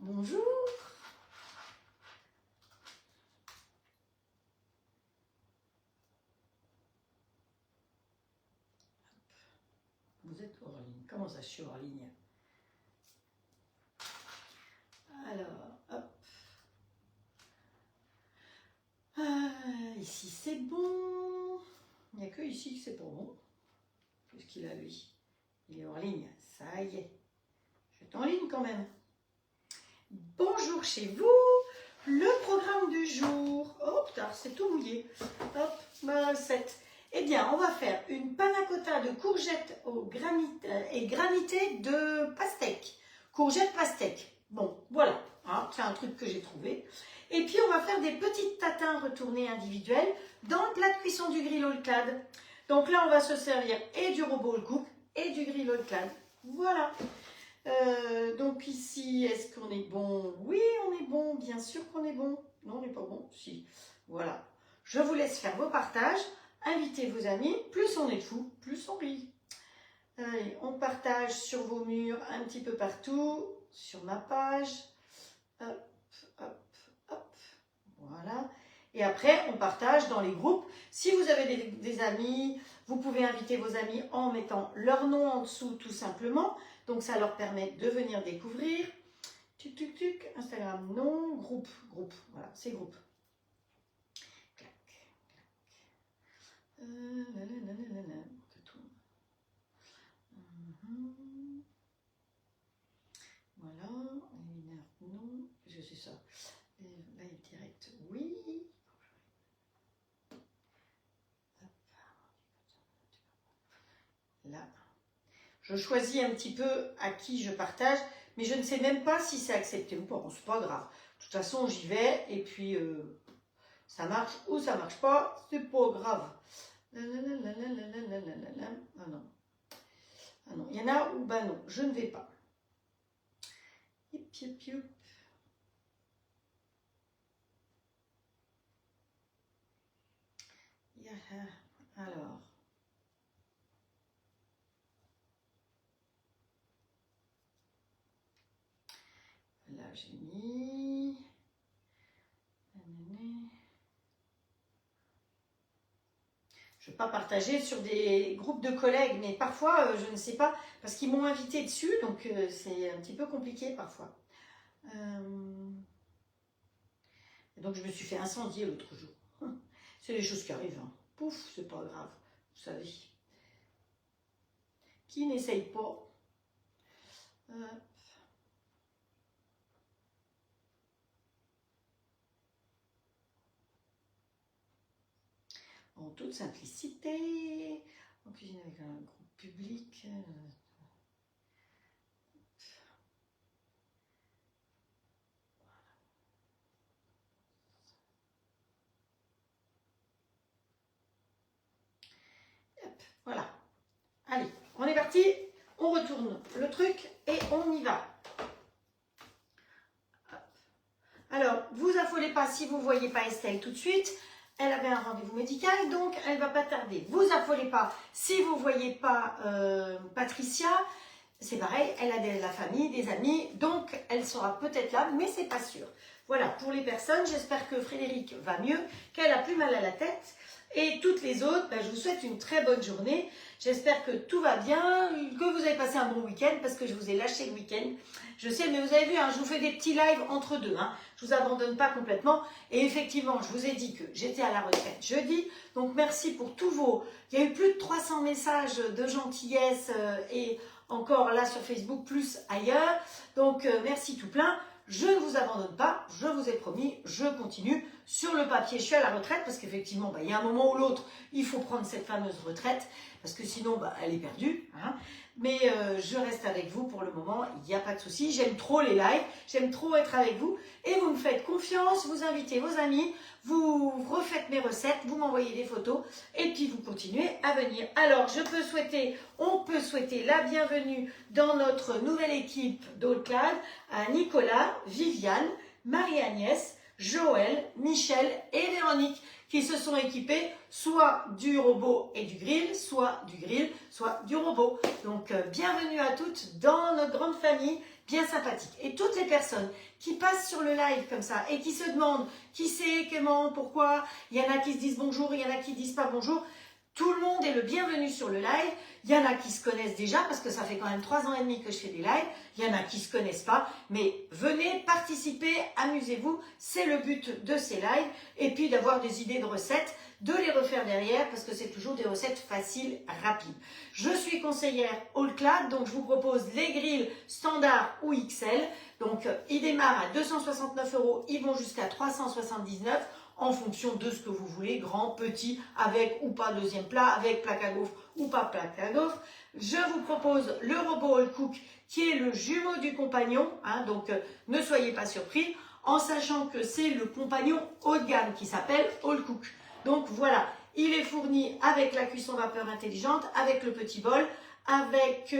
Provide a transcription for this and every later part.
Bonjour. Vous êtes hors ligne. Comment ça, je suis hors ligne? Alors, hop. Ici, c'est bon. Il n'y a que ici que c'est pas bon. Qu'est-ce qu'il a, lui? Il est hors ligne. Ça y est. Je suis en ligne quand même. Bonjour chez vous. Le programme du jour. Oh putain, c'est tout mouillé. Hop, ma recette. Eh bien, on va faire une panna cotta de courgettes et granité de pastèque. Courgettes pastèque. Bon, voilà. Hein, c'est un truc que j'ai trouvé. Et puis, on va faire des petites tatins retournés individuels dans le plat de cuisson du grill all clad. Donc là, on va se servir et du robot all cook et du grill all clad. Voilà. Donc ici, est-ce qu'on est bon? Oui, on est bon, bien sûr qu'on est bon. Non, on n'est pas bon? Si. Voilà. Je vous laisse faire vos partages. Invitez vos amis. Plus on est de fous, plus on rit. Allez, on partage sur vos murs un petit peu partout. Sur ma page. Hop, hop, hop. Voilà. Et après, on partage dans les groupes. Si vous avez des amis, vous pouvez inviter vos amis en mettant leur nom en dessous tout simplement. Donc, ça leur permet de venir découvrir. Tuc, tuc, tuc. Instagram, non. Groupe, groupe. Voilà, c'est groupe. Clac, clac. Que tourne. Voilà. Éliminaire, non. Qu'est-ce que c'est ça? Live direct, oui. Là. Je choisis un petit peu à qui je partage, mais je ne sais même pas si c'est accepté ou pas. Bon, c'est pas grave. De toute façon, j'y vais et puis ça marche ou ça marche pas, c'est pas grave. Ah non. Ah non, il y en a où bah non, je ne vais pas. Alors. Là, j'ai mis. Je ne vais pas partager sur des groupes de collègues, mais parfois, je ne sais pas, parce qu'ils m'ont invité dessus, donc c'est un petit peu compliqué parfois. Donc, je me suis fait incendier l'autre jour. C'est des choses qui arrivent. Hein. Pouf, c'est pas grave, vous savez. Qui n'essaye pas en toute simplicité, en cuisine avec un groupe public. Voilà. Allez, on est parti. On retourne le truc et on y va. Alors, vous affolez pas si vous ne voyez pas Estelle tout de suite. Elle avait un rendez-vous médical, donc elle ne va pas tarder. Vous affolez pas si vous ne voyez pas Patricia. C'est pareil, elle a de la famille, des amis, donc elle sera peut-être là, mais c'est pas sûr. Voilà, pour les personnes, j'espère que Frédéric va mieux, qu'elle a plus mal à la tête. Et toutes les autres, je vous souhaite une très bonne journée. J'espère que tout va bien, que vous avez passé un bon week-end, parce que je vous ai lâché le week-end. Je sais, mais vous avez vu, hein, je vous fais des petits lives entre deux. Hein. Je ne vous abandonne pas complètement. Et effectivement, je vous ai dit que j'étais à la retraite jeudi. Donc, merci pour tous vos... Il y a eu plus de 300 messages de gentillesse et encore là sur Facebook, plus ailleurs. Donc, merci tout plein. Je ne vous abandonne pas, je vous ai promis, je continue. Sur le papier, je suis à la retraite parce qu'effectivement, il y a un moment ou l'autre, il faut prendre cette fameuse retraite parce que sinon, elle est perdue. Hein. Mais je reste avec vous pour le moment, il n'y a pas de souci. J'aime trop les lives, j'aime trop être avec vous et vous me faites confiance, vous invitez vos amis, vous refaites mes recettes, vous m'envoyez des photos et puis vous continuez à venir. Alors, on peut souhaiter la bienvenue dans notre nouvelle équipe d'Allclad à Nicolas, Viviane, Marie-Agnès, Joël, Michel et Véronique qui se sont équipés soit du robot et du grill, soit du grill, soit du robot. Donc bienvenue à toutes dans notre grande famille bien sympathique. Et toutes les personnes qui passent sur le live comme ça et qui se demandent qui c'est, comment, pourquoi, il y en a qui se disent bonjour, il y en a qui disent pas bonjour. Tout le monde est le bienvenu sur le live. Il y en a qui se connaissent déjà parce que ça fait quand même 3 ans et demi que je fais des lives. Il y en a qui se connaissent pas. Mais venez participer, amusez-vous. C'est le but de ces lives. Et puis d'avoir des idées de recettes, de les refaire derrière parce que c'est toujours des recettes faciles, rapides. Je suis conseillère All-Clad, donc je vous propose les grilles standard ou XL. Donc ils démarrent à 269 €, ils vont jusqu'à 379 € en fonction de ce que vous voulez, grand, petit, avec ou pas deuxième plat, avec plaque à gaufre ou pas plaque à gaufre. Je vous propose le robot All Cook qui est le jumeau du compagnon, donc ne soyez pas surpris, en sachant que c'est le compagnon haut de gamme qui s'appelle All Cook. Donc voilà, il est fourni avec la cuisson vapeur intelligente, avec le petit bol, avec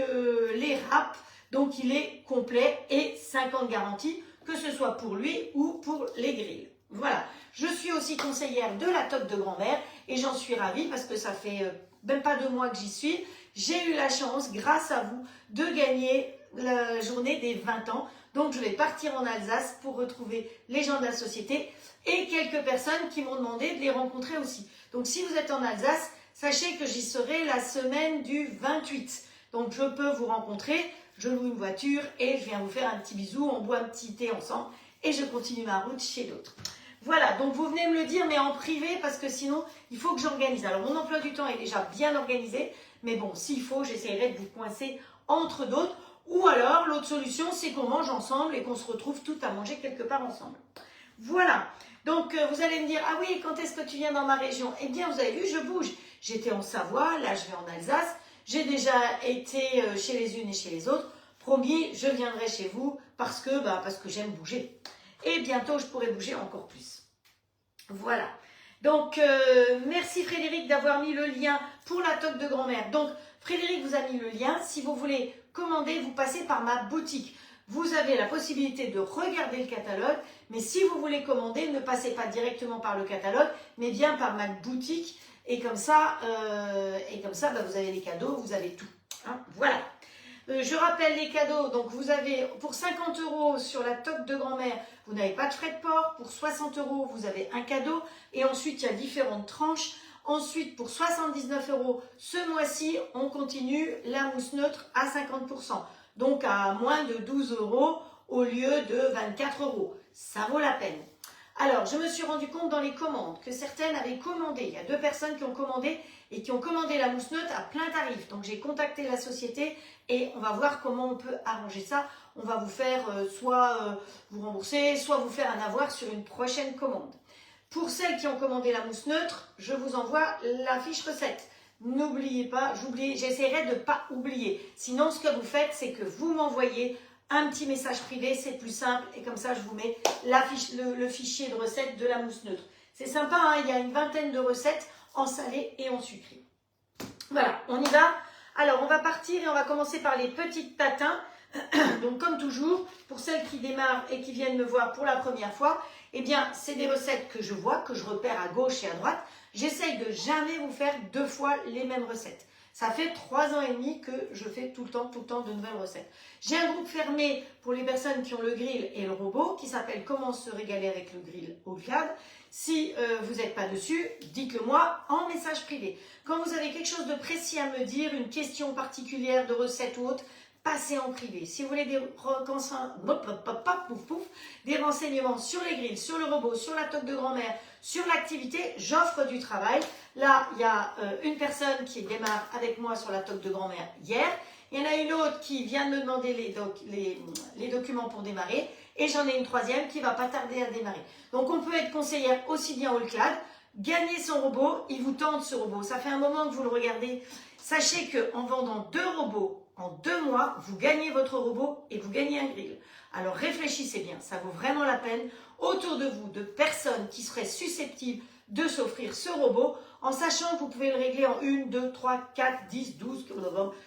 les râpes, donc il est complet et 5 ans de garantie, que ce soit pour lui ou pour les grilles. Voilà, je suis aussi conseillère de la toque de grand-mère et j'en suis ravie parce que ça fait même pas 2 mois que j'y suis. J'ai eu la chance, grâce à vous, de gagner la journée des 20 ans. Donc je vais partir en Alsace pour retrouver les gens de la société et quelques personnes qui m'ont demandé de les rencontrer aussi. Donc si vous êtes en Alsace, sachez que j'y serai la semaine du 28. Donc je peux vous rencontrer, je loue une voiture et je viens vous faire un petit bisou, on boit un petit thé ensemble et je continue ma route chez d'autres. Voilà, donc vous venez me le dire, mais en privé, parce que sinon, il faut que j'organise. Alors, mon emploi du temps est déjà bien organisé, mais bon, s'il faut, j'essaierai de vous coincer entre d'autres. Ou alors, l'autre solution, c'est qu'on mange ensemble et qu'on se retrouve tout à manger quelque part ensemble. Voilà, donc vous allez me dire, ah oui, quand est-ce que tu viens dans ma région? Eh bien, vous avez vu, je bouge. J'étais en Savoie, là, je vais en Alsace. J'ai déjà été chez les unes et chez les autres. Promis, je viendrai chez vous parce que j'aime bouger. Et bientôt, je pourrai bouger encore plus. Voilà. Donc, merci Frédéric d'avoir mis le lien pour la toque de grand-mère. Donc, Frédéric vous a mis le lien. Si vous voulez commander, vous passez par ma boutique. Vous avez la possibilité de regarder le catalogue. Mais si vous voulez commander, ne passez pas directement par le catalogue, mais bien par ma boutique. Et comme ça, vous avez les cadeaux, vous avez tout. Voilà. Je rappelle les cadeaux, donc vous avez pour 50 € sur la toque de grand-mère, vous n'avez pas de frais de port, pour 60 € vous avez un cadeau et ensuite il y a différentes tranches. Ensuite pour 79 € ce mois-ci, on continue la mousse neutre à 50%, donc à moins de 12 € au lieu de 24 €. Ça vaut la peine. Alors, je me suis rendu compte dans les commandes que certaines avaient commandé. Il y a 2 personnes qui ont commandé et qui ont commandé la mousse neutre à plein tarif. Donc, j'ai contacté la société et on va voir comment on peut arranger ça. On va vous faire soit vous rembourser, soit vous faire un avoir sur une prochaine commande. Pour celles qui ont commandé la mousse neutre, je vous envoie la fiche recette. N'oubliez pas, j'essaierai de ne pas oublier. Sinon, ce que vous faites, c'est que vous m'envoyez un petit message privé, c'est plus simple et comme ça je vous mets le fichier de recettes de la mousse neutre. C'est sympa, il y a une vingtaine de recettes en salé et en sucré. Voilà, on y va. Alors on va partir et on va commencer par les petites tatins. Donc comme toujours, pour celles qui démarrent et qui viennent me voir pour la première fois, eh bien c'est des recettes que je vois, que je repère à gauche et à droite. J'essaye de jamais vous faire 2 fois les mêmes recettes. Ça fait 3 ans et demi que je fais tout le temps de nouvelles recettes. J'ai un groupe fermé pour les personnes qui ont le grill et le robot qui s'appelle Comment se régaler avec le grill All-Clad. Si vous n'êtes pas dessus, dites-le moi en message privé. Quand vous avez quelque chose de précis à me dire, une question particulière de recette ou autre, passez en privé. Si vous voulez des renseignements sur les grilles, sur le robot, sur la toque de grand-mère, sur l'activité, j'offre du travail. Là, il y a une personne qui démarre avec moi sur la toque de grand-mère hier. Il y en a une autre qui vient de me demander les documents pour démarrer. Et j'en ai une troisième qui va pas tarder à démarrer. Donc, on peut être conseillère aussi bien All-Clad. Gagner son robot, il vous tente ce robot. Ça fait un moment que vous le regardez. Sachez qu'en vendant 2 robots, en 2 mois, vous gagnez votre robot et vous gagnez un grill. Alors réfléchissez bien, ça vaut vraiment la peine autour de vous, de personnes qui seraient susceptibles de s'offrir ce robot, en sachant que vous pouvez le régler en 1, 2, 3, 4, 10, 12,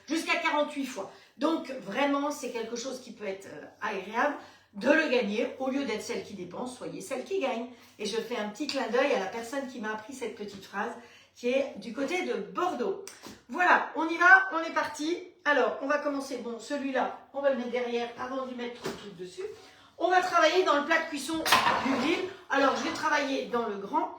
jusqu'à 48 fois. Donc vraiment, c'est quelque chose qui peut être agréable. de le gagner. Au lieu d'être celle qui dépense, soyez celle qui gagne. Et je fais un petit clin d'œil à la personne qui m'a appris cette petite phrase, qui est du côté de Bordeaux. Voilà, on y va, on est parti. Alors, on va commencer. Bon, celui-là, on va le mettre derrière avant de lui mettre tout dessus. On va travailler dans le plat de cuisson du grill. Alors, je vais travailler dans le grand.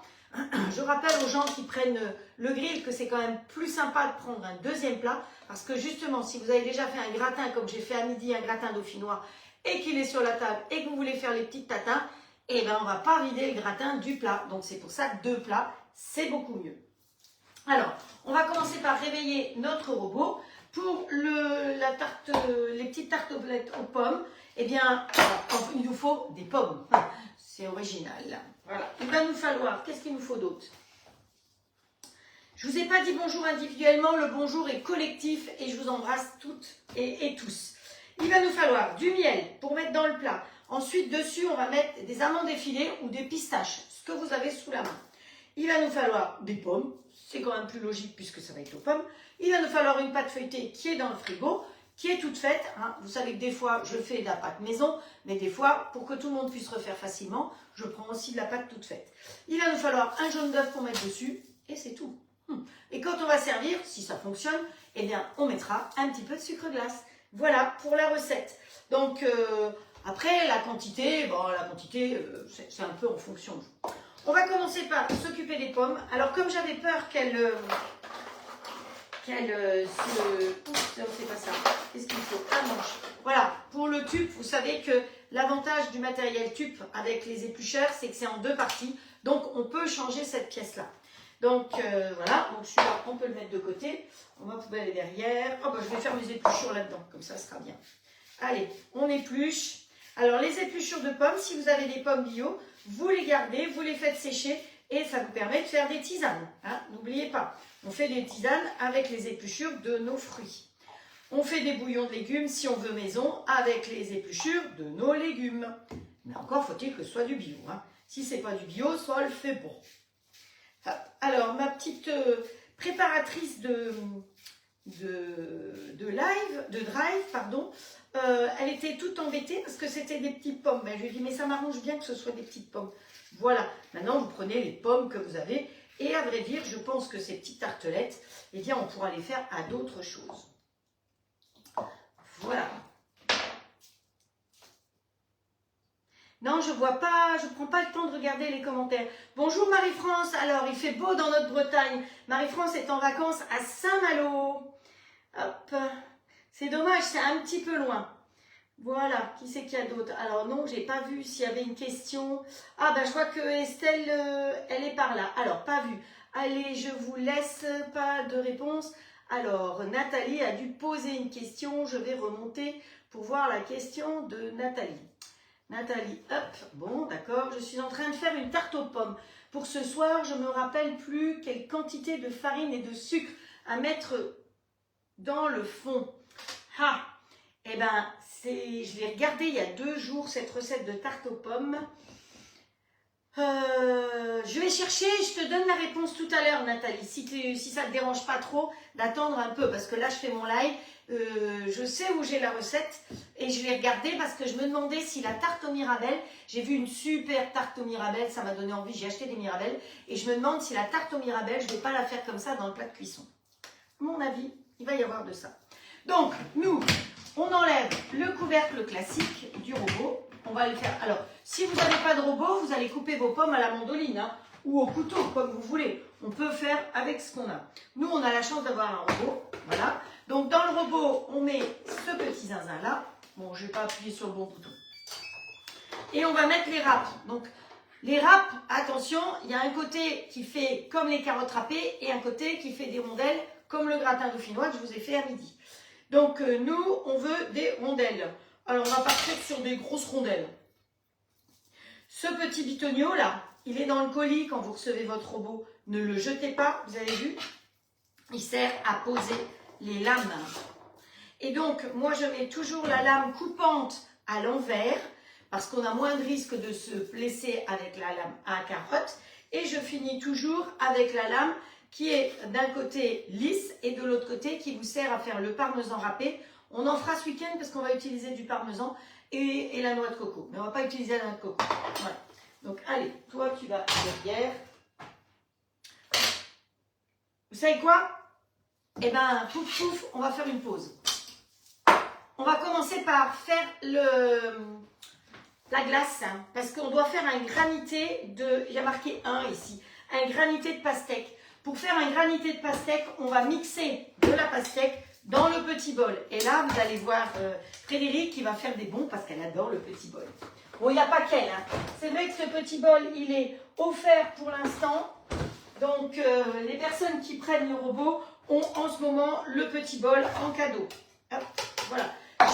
Je rappelle aux gens qui prennent le grill que c'est quand même plus sympa de prendre un deuxième plat. Parce que justement, si vous avez déjà fait un gratin, comme j'ai fait à midi, un gratin dauphinois, et qu'il est sur la table, et que vous voulez faire les petites tatins, eh bien, on ne va pas vider le gratin du plat. Donc, c'est pour ça que 2 plats, c'est beaucoup mieux. Alors, on va commencer par réveiller notre robot. Pour les petites tartelettes aux pommes, eh bien, il nous faut des pommes. C'est original. Voilà. Il va nous falloir, qu'est-ce qu'il nous faut d'autre? Je ne vous ai pas dit bonjour individuellement, le bonjour est collectif et je vous embrasse toutes et tous. Il va nous falloir du miel pour mettre dans le plat. Ensuite, dessus, on va mettre des amandes effilées ou des pistaches, ce que vous avez sous la main. Il va nous falloir des pommes, c'est quand même plus logique puisque ça va être aux pommes. Il va nous falloir une pâte feuilletée qui est dans le frigo, qui est toute faite. Hein. Vous savez que des fois, je fais de la pâte maison, mais des fois, pour que tout le monde puisse refaire facilement, je prends aussi de la pâte toute faite. Il va nous falloir un jaune d'œuf pour mettre dessus, et c'est tout. Et quand on va servir, si ça fonctionne, eh bien, on mettra un petit peu de sucre glace. Voilà pour la recette. Donc, après, la quantité, bon, c'est un peu en fonction de vous. On va commencer par s'occuper des pommes. Alors, comme j'avais peur Oups, c'est pas ça. Qu'est-ce qu'il faut? Un manche. Voilà, pour le tube, vous savez que l'avantage du matériel tube avec les éplucheurs, c'est que c'est en 2 parties. Donc, on peut changer cette pièce-là. Donc, voilà. Donc, celui-là, on peut le mettre de côté. Ma poubelle est derrière. Oh, bah, je vais faire mes épluchures là-dedans. Comme ça sera bien. Allez, on épluche. Alors, les épluchures de pommes, si vous avez des pommes bio, vous les gardez, vous les faites sécher et ça vous permet de faire des tisanes. Hein, n'oubliez pas, on fait des tisanes avec les épluchures de nos fruits. On fait des bouillons de légumes, si on veut maison, avec les épluchures de nos légumes. Mais encore faut-il que ce soit du bio. Hein. Si ce n'est pas du bio, ça le fait bon. Alors, ma petite préparatrice de drive, pardon, elle était toute embêtée parce que c'était des petites pommes. Ben, je lui ai dit, mais ça m'arrange bien que ce soit des petites pommes. Voilà, maintenant vous prenez les pommes que vous avez et à vrai dire, je pense que ces petites tartelettes, eh bien, on pourra les faire à d'autres choses. Voilà. Non, je vois pas, je prends pas le temps de regarder les commentaires. Bonjour Marie-France, alors il fait beau dans notre Bretagne. Marie-France est en vacances à Saint-Malo. Hop, c'est dommage, c'est un petit peu loin. Voilà, qui c'est qu'il y a d'autre? Alors non, j'ai pas vu s'il y avait une question. Ah ben je vois que Estelle, elle est par là. Alors, pas vu. Allez, je vous laisse, pas de réponse. Alors, Nathalie a dû poser une question. Je vais remonter pour voir la question de Nathalie. Nathalie, hop, bon, d'accord. Je suis en train de faire une tarte aux pommes. Pour ce soir, je ne me rappelle plus quelle quantité de farine et de sucre à mettre dans le fond. Ah, eh ben, je l'ai regardé il y a 2 jours, cette recette de tarte aux pommes. Je vais chercher, je te donne la réponse tout à l'heure, Nathalie, si ça ne te dérange pas trop d'attendre un peu, parce que là, je fais mon live. Je sais où j'ai la recette et je vais regarder parce que je me demandais si la tarte aux mirabelles, j'ai vu une super tarte aux mirabelles, ça m'a donné envie, j'ai acheté des mirabelles et je me demande si la tarte aux mirabelles, je ne vais pas la faire comme ça dans le plat de cuisson. À mon avis, il va y avoir de ça. Donc, nous, on enlève le couvercle classique du robot. On va le faire. Alors, si vous n'avez pas de robot, vous allez couper vos pommes à la mandoline hein, ou au couteau, comme vous voulez. On peut faire avec ce qu'on a. Nous, on a la chance d'avoir un robot. Voilà. Donc, dans le robot, on met ce petit zinzin-là. Bon, je ne vais pas appuyer sur le bon bouton. Et on va mettre les râpes. Donc, les râpes, attention, il y a un côté qui fait comme les carottes râpées et un côté qui fait des rondelles comme le gratin dauphinois que je vous ai fait à midi. Donc, nous, on veut des rondelles. Alors, on va partir sur des grosses rondelles. Ce petit bitonio là, il est dans le colis quand vous recevez votre robot. Ne le jetez pas, vous avez vu? Il sert à poser les lames. Et donc, moi, je mets toujours la lame coupante à l'envers parce qu'on a moins de risque de se blesser avec la lame à carotte. Et je finis toujours avec la lame qui est d'un côté lisse et de l'autre côté qui vous sert à faire le parmesan râpé On en fera ce week-end parce qu'on va utiliser du parmesan et la noix de coco. Mais on ne va pas utiliser la noix de coco. Voilà. Donc, allez, toi, tu vas derrière. Vous savez quoi? Eh bien, pouf, pouf, on va faire une pause. On va commencer par faire la glace, hein, parce qu'on doit faire un granité de... Il y a marqué 1 ici. Un granité de pastèque. Pour faire un granité de pastèque, on va mixer de la pastèque dans le petit bol. Et là, vous allez voir Frédéric qui va faire des bons parce qu'elle adore le petit bol. Bon, il n'y a pas qu'elle. Hein. C'est vrai que ce petit bol, il est offert pour l'instant. Donc, les personnes qui prennent le robot ont en ce moment le petit bol en cadeau. Hop, voilà.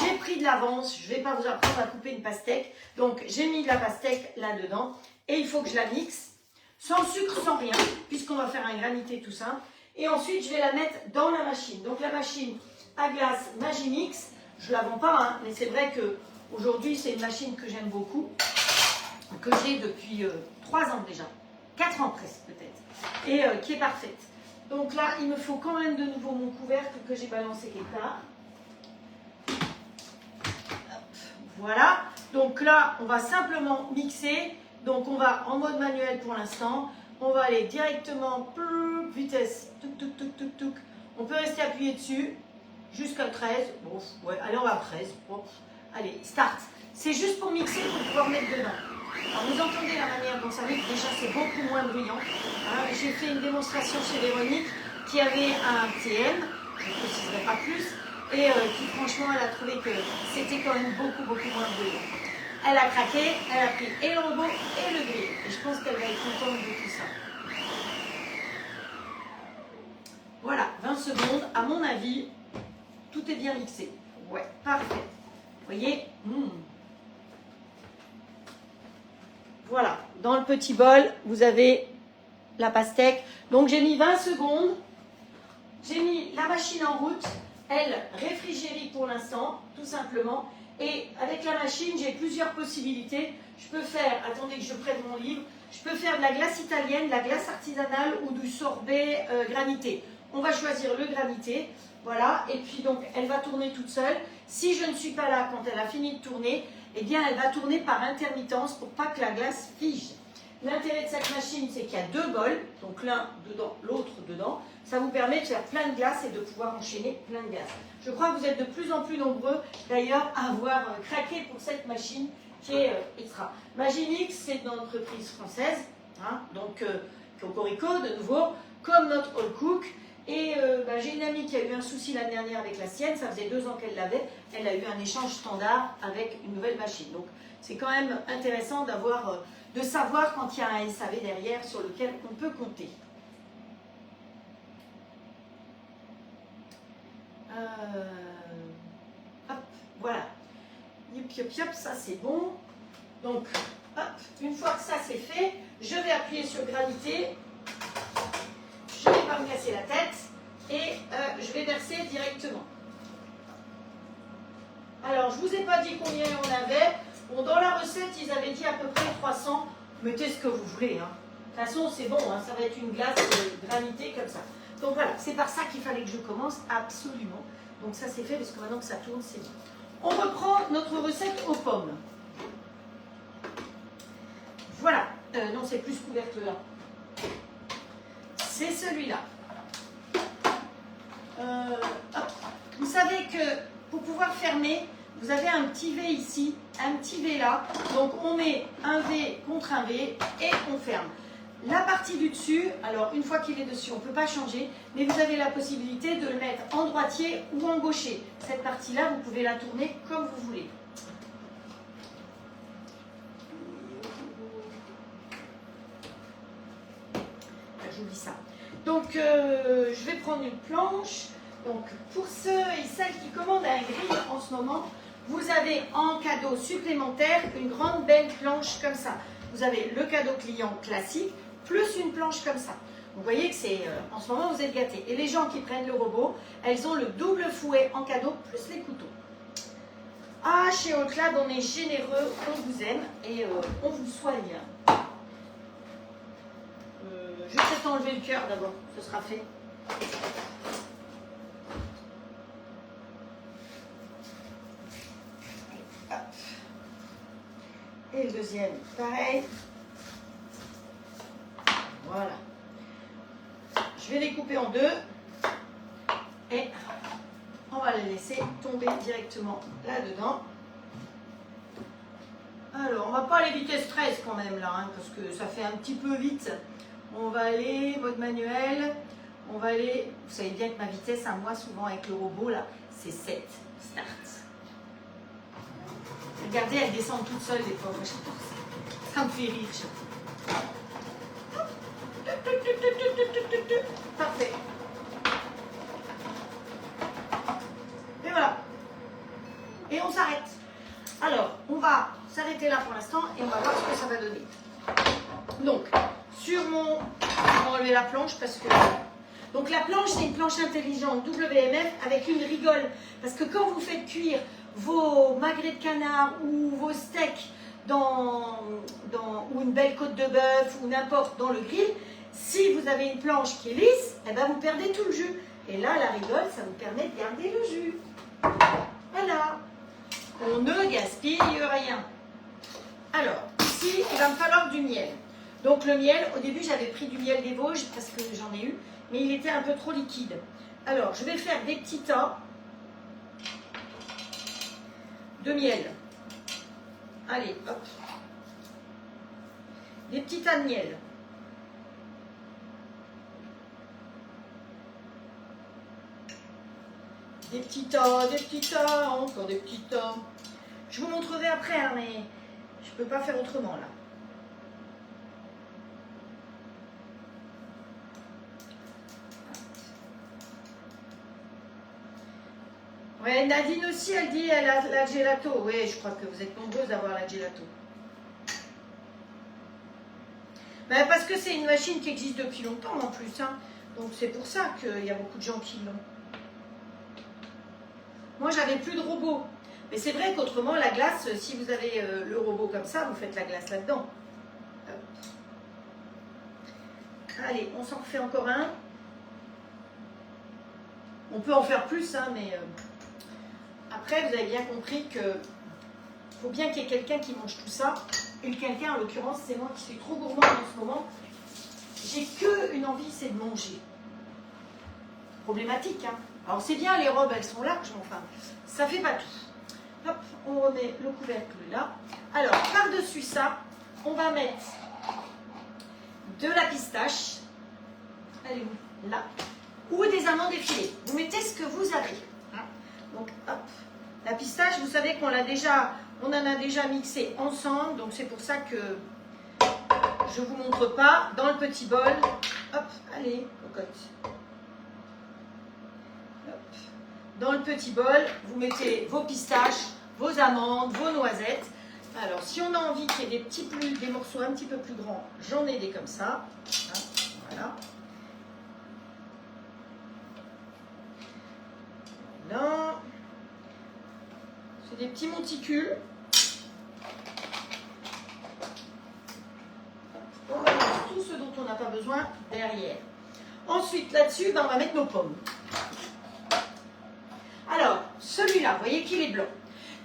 J'ai pris de l'avance. Je ne vais pas vous apprendre à couper une pastèque. Donc, j'ai mis de la pastèque là-dedans. Et il faut que je la mixe. Sans sucre, sans rien, puisqu'on va faire un granité tout simple. Et ensuite, je vais la mettre dans la machine. Donc, la machine à glace Magimix, je ne la vends pas, hein, mais c'est vrai qu'aujourd'hui, c'est une machine que j'aime beaucoup, que j'ai depuis 3 ans déjà, 4 ans presque peut-être, et qui est parfaite. Donc là, il me faut quand même de nouveau mon couvercle que j'ai balancé quelque part. Hop, voilà. Donc là, on va simplement mixer. Donc on va en mode manuel pour l'instant. On va aller directement, vitesse, touc, touc, touc, touc, touc. On peut rester appuyé dessus jusqu'à 13. Bon, ouais, allez, on va à 13. Bon, allez, start. C'est juste pour mixer, pour pouvoir mettre dedans. Alors vous entendez la manière dont ça mixe, déjà c'est beaucoup moins bruyant. Hein, j'ai fait une démonstration chez Véronique qui avait un TM, je ne préciserai pas plus, et qui franchement elle a trouvé que c'était quand même beaucoup moins bruyant. Elle a craqué, elle a pris et le robot et le grill. Et je pense qu'elle va être contente de tout ça. Voilà, 20 secondes. À mon avis, tout est bien mixé. Ouais, parfait. Vous voyez Voilà, dans le petit bol, vous avez la pastèque. Donc j'ai mis 20 secondes. J'ai mis la machine en route. Elle réfrigérie pour l'instant, tout simplement. Et avec la machine, j'ai plusieurs possibilités. Je peux faire, attendez que je prenne mon livre, je peux faire de la glace italienne, de la glace artisanale ou du sorbet granité. On va choisir le granité, voilà, et puis donc elle va tourner toute seule. Si je ne suis pas là quand elle a fini de tourner, eh bien elle va tourner par intermittence pour pas que la glace fige. L'intérêt de cette machine, c'est qu'il y a 2 bols, donc l'un dedans, l'autre dedans. Ça vous permet de faire plein de glace et de pouvoir enchaîner plein de glace. Je crois que vous êtes de plus en plus nombreux, d'ailleurs, à avoir craqué pour cette machine qui est extra. Magimix, c'est une entreprise française, hein, donc Cocorico, de nouveau, comme notre All Cook. Et j'ai une amie qui a eu un souci l'année dernière avec la sienne, ça faisait 2 ans qu'elle l'avait. Elle a eu un échange standard avec une nouvelle machine. Donc, c'est quand même intéressant d'avoir... de savoir quand il y a un SAV derrière sur lequel on peut compter. Hop, voilà. Yop, yop, yop, ça c'est bon. Donc, hop, une fois que ça c'est fait, je vais appuyer sur gravité. Je ne vais pas me casser la tête et je vais verser directement. Alors, je ne vous ai pas dit combien on avait. Bon, dans la recette, ils avaient dit à peu près 300. Mettez ce que vous voulez. Hein. De toute façon, c'est bon. Hein, ça va être une glace granitée comme ça. Donc voilà, c'est par ça qu'il fallait que je commence, absolument. Donc ça, c'est fait parce que maintenant que ça tourne, c'est bon. On reprend notre recette aux pommes. Voilà. Non, c'est plus couvercle là. C'est celui-là. Vous savez que pour pouvoir fermer, vous avez un petit V ici, un petit V là. Donc on met un V contre un V et on ferme. La partie du dessus, alors une fois qu'il est dessus, on ne peut pas changer, mais vous avez la possibilité de le mettre en droitier ou en gaucher. Cette partie-là, vous pouvez la tourner comme vous voulez. J'oublie ça. Donc je vais prendre une planche. Donc pour ceux et celles qui commandent un grill en ce moment, vous avez en cadeau supplémentaire une grande belle planche comme ça. Vous avez le cadeau client classique, plus une planche comme ça. Vous voyez que c'est en ce moment vous êtes gâtés. Et les gens qui prennent le robot, elles ont le double fouet en cadeau, plus les couteaux. Ah, chez All-Clad, on est généreux, on vous aime et on vous soigne. Je vais peut-être enlever le cœur d'abord, ce sera fait. Hop. Et le deuxième, pareil. Voilà. Je vais les couper en deux. Et on va les laisser tomber directement là-dedans. Alors, on va pas aller vitesse 13 quand même là, hein, parce que ça fait un petit peu vite. On va aller, mode manuel, on va aller, vous savez bien que ma vitesse à moi, souvent avec le robot là, c'est 7. Start. Regardez, elles descendent toutes seules, les pauvres, j'adore ça. Ça me fait rire. Parfait. Et voilà. Et on s'arrête. Alors, on va s'arrêter là pour l'instant et on va voir ce que ça va donner. Donc, sur mon... On va enlever la planche parce que... Donc la planche, c'est une planche intelligente WMF avec une rigole. Parce que quand vous faites cuire vos magrets de canard ou vos steaks ou une belle côte de bœuf ou n'importe dans le grill, si vous avez une planche qui est lisse, eh ben vous perdez tout le jus. Et là, la rigole, ça vous permet de garder le jus. Voilà. On ne gaspille rien. Alors, ici, il va me falloir du miel. Donc le miel, au début, j'avais pris du miel des Vosges parce que j'en ai eu, mais il était un peu trop liquide. Alors, je vais faire des petits tas de miel. Allez, hop. Des petits tas de miel. Des petits tas, encore des petits tas. Je vous montrerai après, hein, mais je ne peux pas faire autrement là. Ouais, Nadine aussi, elle dit elle a la gelato. Oui, je crois que vous êtes nombreuses à avoir la gelato. Ben, parce que c'est une machine qui existe depuis longtemps en plus. Hein. Donc c'est pour ça qu'il y a beaucoup de gens qui l'ont. Moi, j'avais plus de robot. Mais c'est vrai qu'autrement, la glace, si vous avez le robot comme ça, vous faites la glace là-dedans. Allez, on s'en refait encore un. On peut en faire plus, hein, mais après, vous avez bien compris que faut bien qu'il y ait quelqu'un qui mange tout ça. Et quelqu'un, en l'occurrence, c'est moi qui suis trop gourmande en ce moment. J'ai qu'une envie, c'est de manger. Problématique, hein. Alors c'est bien, les robes, elles sont larges, mais enfin, ça fait pas tout. Hop, on remet le couvercle là. Alors, par-dessus ça, on va mettre de la pistache. Elle est où? Là. Ou des amandes effilées. Vous mettez ce que vous avez. Donc, hop. La pistache, vous savez qu'on on en a déjà mixé ensemble. Donc, c'est pour ça que je ne vous montre pas. Dans le petit bol. Hop, allez, cocotte. Dans le petit bol, vous mettez vos pistaches, vos amandes, vos noisettes. Alors, si on a envie qu'il y ait des morceaux un petit peu plus grands, j'en ai des comme ça. Voilà. Là, c'est des petits monticules. On va mettre tout ce dont on n'a pas besoin derrière. Ensuite, là-dessus, on va mettre nos pommes. Alors, celui-là, vous voyez qu'il est blanc.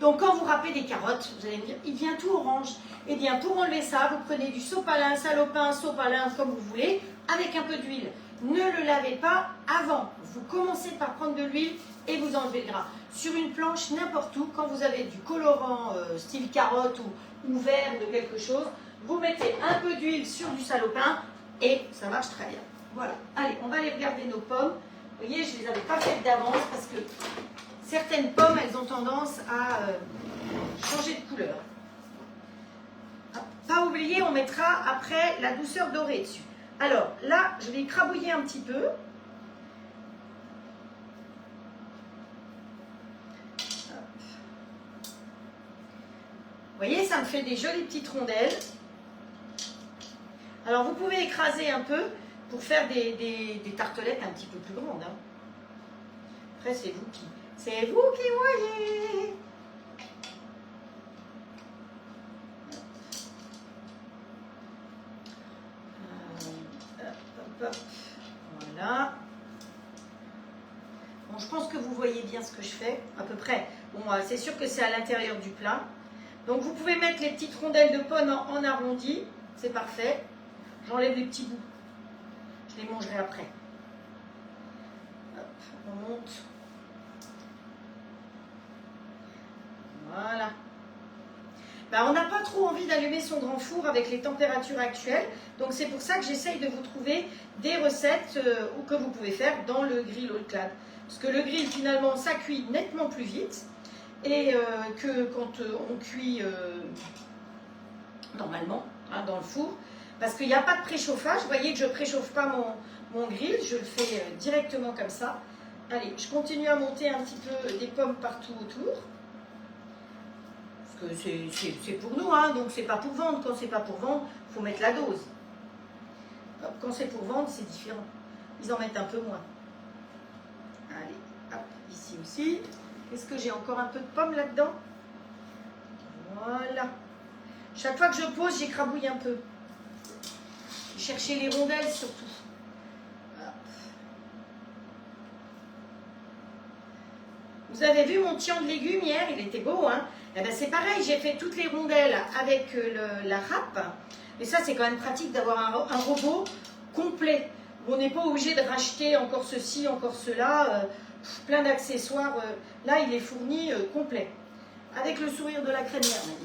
Donc, quand vous râpez des carottes, vous allez me dire, il vient tout orange. Eh bien, pour enlever ça, vous prenez du sopalin, salopin, sopalin, comme vous voulez, avec un peu d'huile. Ne le lavez pas avant. Vous commencez par prendre de l'huile et vous enlevez le gras. Sur une planche, n'importe où, quand vous avez du colorant style carotte ou vert de quelque chose, vous mettez un peu d'huile sur du salopin et ça marche très bien. Voilà. Allez, on va aller regarder nos pommes. Vous voyez, je ne les avais pas faites d'avance parce que certaines pommes, elles ont tendance à changer de couleur. Pas oublier, on mettra après la douceur dorée dessus. Alors là, je vais écrabouiller un petit peu. Vous voyez, ça me fait des jolies petites rondelles. Alors vous pouvez écraser un peu pour faire des tartelettes un petit peu plus grandes. Hein. Après, c'est vous qui voyez. Voilà. Bon, je pense que vous voyez bien ce que je fais, à peu près. Bon, c'est sûr que c'est à l'intérieur du plat. Donc vous pouvez mettre les petites rondelles de pommes en arrondi, c'est parfait. J'enlève les petits bouts, je les mangerai après. Hop, on monte. Voilà. Ben, on n'a pas trop envie d'allumer son grand four avec les températures actuelles. Donc c'est pour ça que j'essaye de vous trouver des recettes que vous pouvez faire dans le grill All-Clad. Parce que le grill finalement ça cuit nettement plus vite. Et que quand on cuit normalement hein, dans le four. Parce qu'il n'y a pas de préchauffage. Vous voyez que je ne préchauffe pas mon grill. Je le fais directement comme ça. Allez, je continue à monter un petit peu des pommes partout autour. Parce que c'est pour nous, hein, donc c'est pas pour vendre. Quand c'est pas pour vendre, il faut mettre la dose. Hop, quand c'est pour vendre, c'est différent. Ils en mettent un peu moins. Allez, hop, ici aussi. Est-ce que j'ai encore un peu de pommes là-dedans? Voilà. Chaque fois que je pose, j'écrabouille un peu. Chercher les rondelles surtout. Hop. Vous avez vu mon tian de légumes hier? Il était beau, hein? Eh ben, c'est pareil, j'ai fait toutes les rondelles avec la râpe. Et ça, c'est quand même pratique d'avoir un robot complet. On n'est pas obligé de racheter encore ceci, encore cela. Plein d'accessoires. Là, il est fourni complet. Avec le sourire de la crémière, même.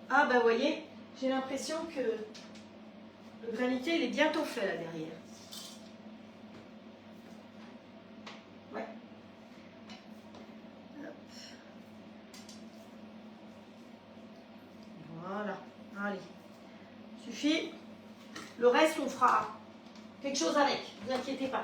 Ah, bah, vous voyez, j'ai l'impression que le granité, il est bientôt fait, là, derrière. Ouais. Hop. Voilà. Allez. Suffit. Le reste, on fera quelque chose avec. Ne vous inquiétez pas.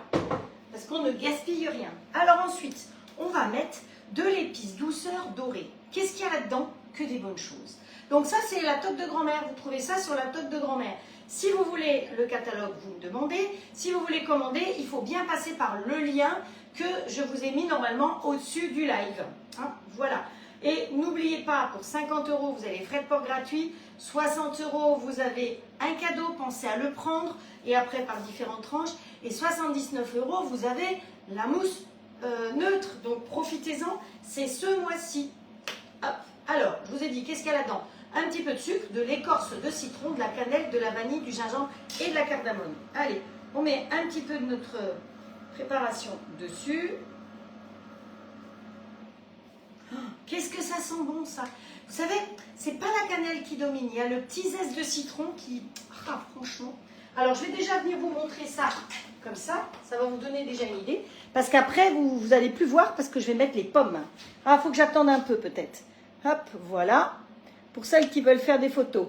Parce qu'on ne gaspille rien. Alors ensuite, on va mettre de l'épice douceur dorée. Qu'est-ce qu'il y a là-dedans? Que des bonnes choses. Donc ça, c'est la toque de grand-mère. Vous trouvez ça sur la toque de grand-mère. Si vous voulez le catalogue, vous me demandez. Si vous voulez commander, il faut bien passer par le lien que je vous ai mis normalement au-dessus du live. Hein, voilà. Et n'oubliez pas, pour 50 €, vous avez les frais de port gratuits. 60 €, vous avez un cadeau, pensez à le prendre. Et après, par différentes tranches. Et 79 €, vous avez la mousse neutre. Donc, profitez-en. C'est ce mois-ci. Hop. Alors, je vous ai dit, qu'est-ce qu'il y a là-dedans? Un petit peu de sucre, de l'écorce de citron, de la cannelle, de la vanille, du gingembre et de la cardamome. Allez, on met un petit peu de notre préparation dessus. Oh, qu'est-ce que ça sent bon, ça! Vous savez, c'est pas la cannelle qui domine, il y a le petit zeste de citron qui... Ah, franchement... Alors, je vais déjà venir vous montrer ça comme ça va vous donner déjà une idée. Parce qu'après, vous n'allez plus voir parce que je vais mettre les pommes. Ah, il faut que j'attende un peu peut-être. Hop, voilà. Pour celles qui veulent faire des photos.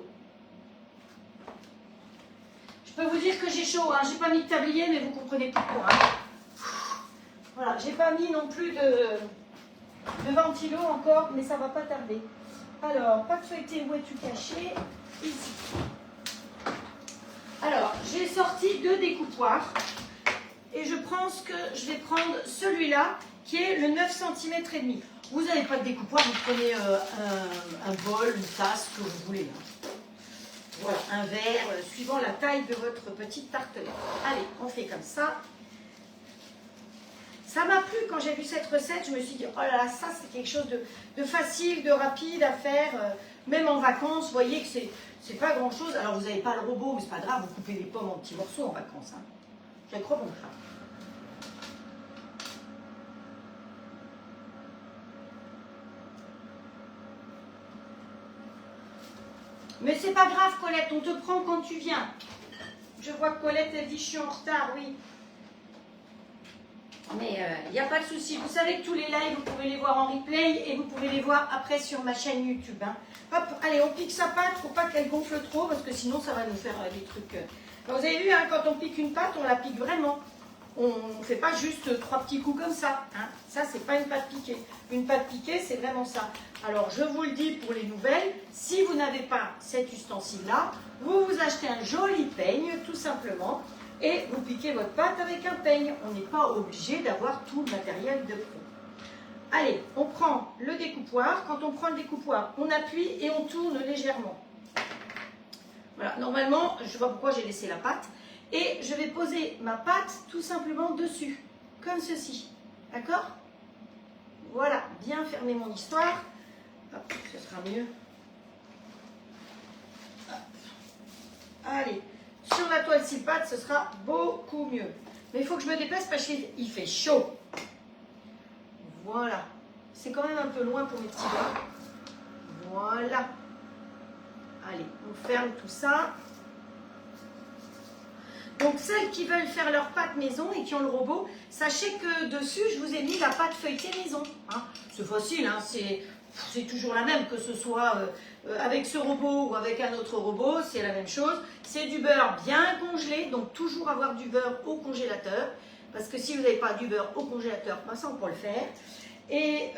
Je peux vous dire que j'ai chaud, hein. J'ai pas mis de tablier, mais vous comprenez pourquoi. Hein. Voilà, j'ai pas mis non plus de ventilo encore, mais ça va pas tarder. Alors, pâte feuilletée, où es-tu caché? Ici. Alors, j'ai sorti 2 découpoirs. Et je pense que je vais prendre celui-là, qui est le 9 cm et demi. Vous n'avez pas de découpoir, vous prenez un bol, une tasse, ce que vous voulez. Hein. Voilà, un verre, suivant la taille de votre petite tartelette. Allez, on fait comme ça. Ça m'a plu quand j'ai vu cette recette, je me suis dit, oh là là, ça c'est quelque chose de facile, de rapide à faire, même en vacances, vous voyez que c'est pas grand chose. Alors vous n'avez pas le robot, mais c'est pas grave, vous coupez les pommes en petits morceaux en vacances. Hein. Je crois qu'on fera. Mais c'est pas grave, Colette, on te prend quand tu viens. Je vois que Colette, elle dit, je suis en retard, oui. Mais il n'y a pas de souci. Vous savez que tous les lives, vous pouvez les voir en replay et vous pouvez les voir après sur ma chaîne YouTube. Hein. Hop, allez, on pique sa pâte, faut pas qu'elle gonfle trop parce que sinon ça va nous faire des trucs. Vous avez vu, hein, quand on pique une pâte, on la pique vraiment. On ne fait pas juste 3 petits coups comme ça. Hein. Ça, c'est pas une pâte piquée. Une pâte piquée, c'est vraiment ça. Alors, je vous le dis pour les nouvelles, si vous n'avez pas cet ustensile-là, vous vous achetez un joli peigne, tout simplement, et vous piquez votre pâte avec un peigne. On n'est pas obligé d'avoir tout le matériel de pro. Allez, on prend le découpoir. Quand on prend le découpoir, on appuie et on tourne légèrement. Voilà, normalement, je vois pourquoi j'ai laissé la pâte. Et je vais poser ma pâte tout simplement dessus, comme ceci. D'accord? bien fermer mon histoire. Hop, ce sera mieux. Hop. Allez, sur la toile 6 pattes, ce sera beaucoup mieux. Mais il faut que je me dépêche parce qu'il fait chaud. Voilà. C'est quand même un peu loin pour mes petits doigts. Voilà. Allez, on ferme tout ça. Donc, celles qui veulent faire leur pâte maison et qui ont le robot, sachez que dessus, je vous ai mis la pâte feuilletée maison. Hein. C'est facile, hein, c'est toujours la même, que ce soit avec ce robot ou avec un autre robot, c'est la même chose. C'est du beurre bien congelé, donc toujours avoir du beurre au congélateur. Parce que si vous n'avez pas du beurre au congélateur, ben ça on peut le faire. Et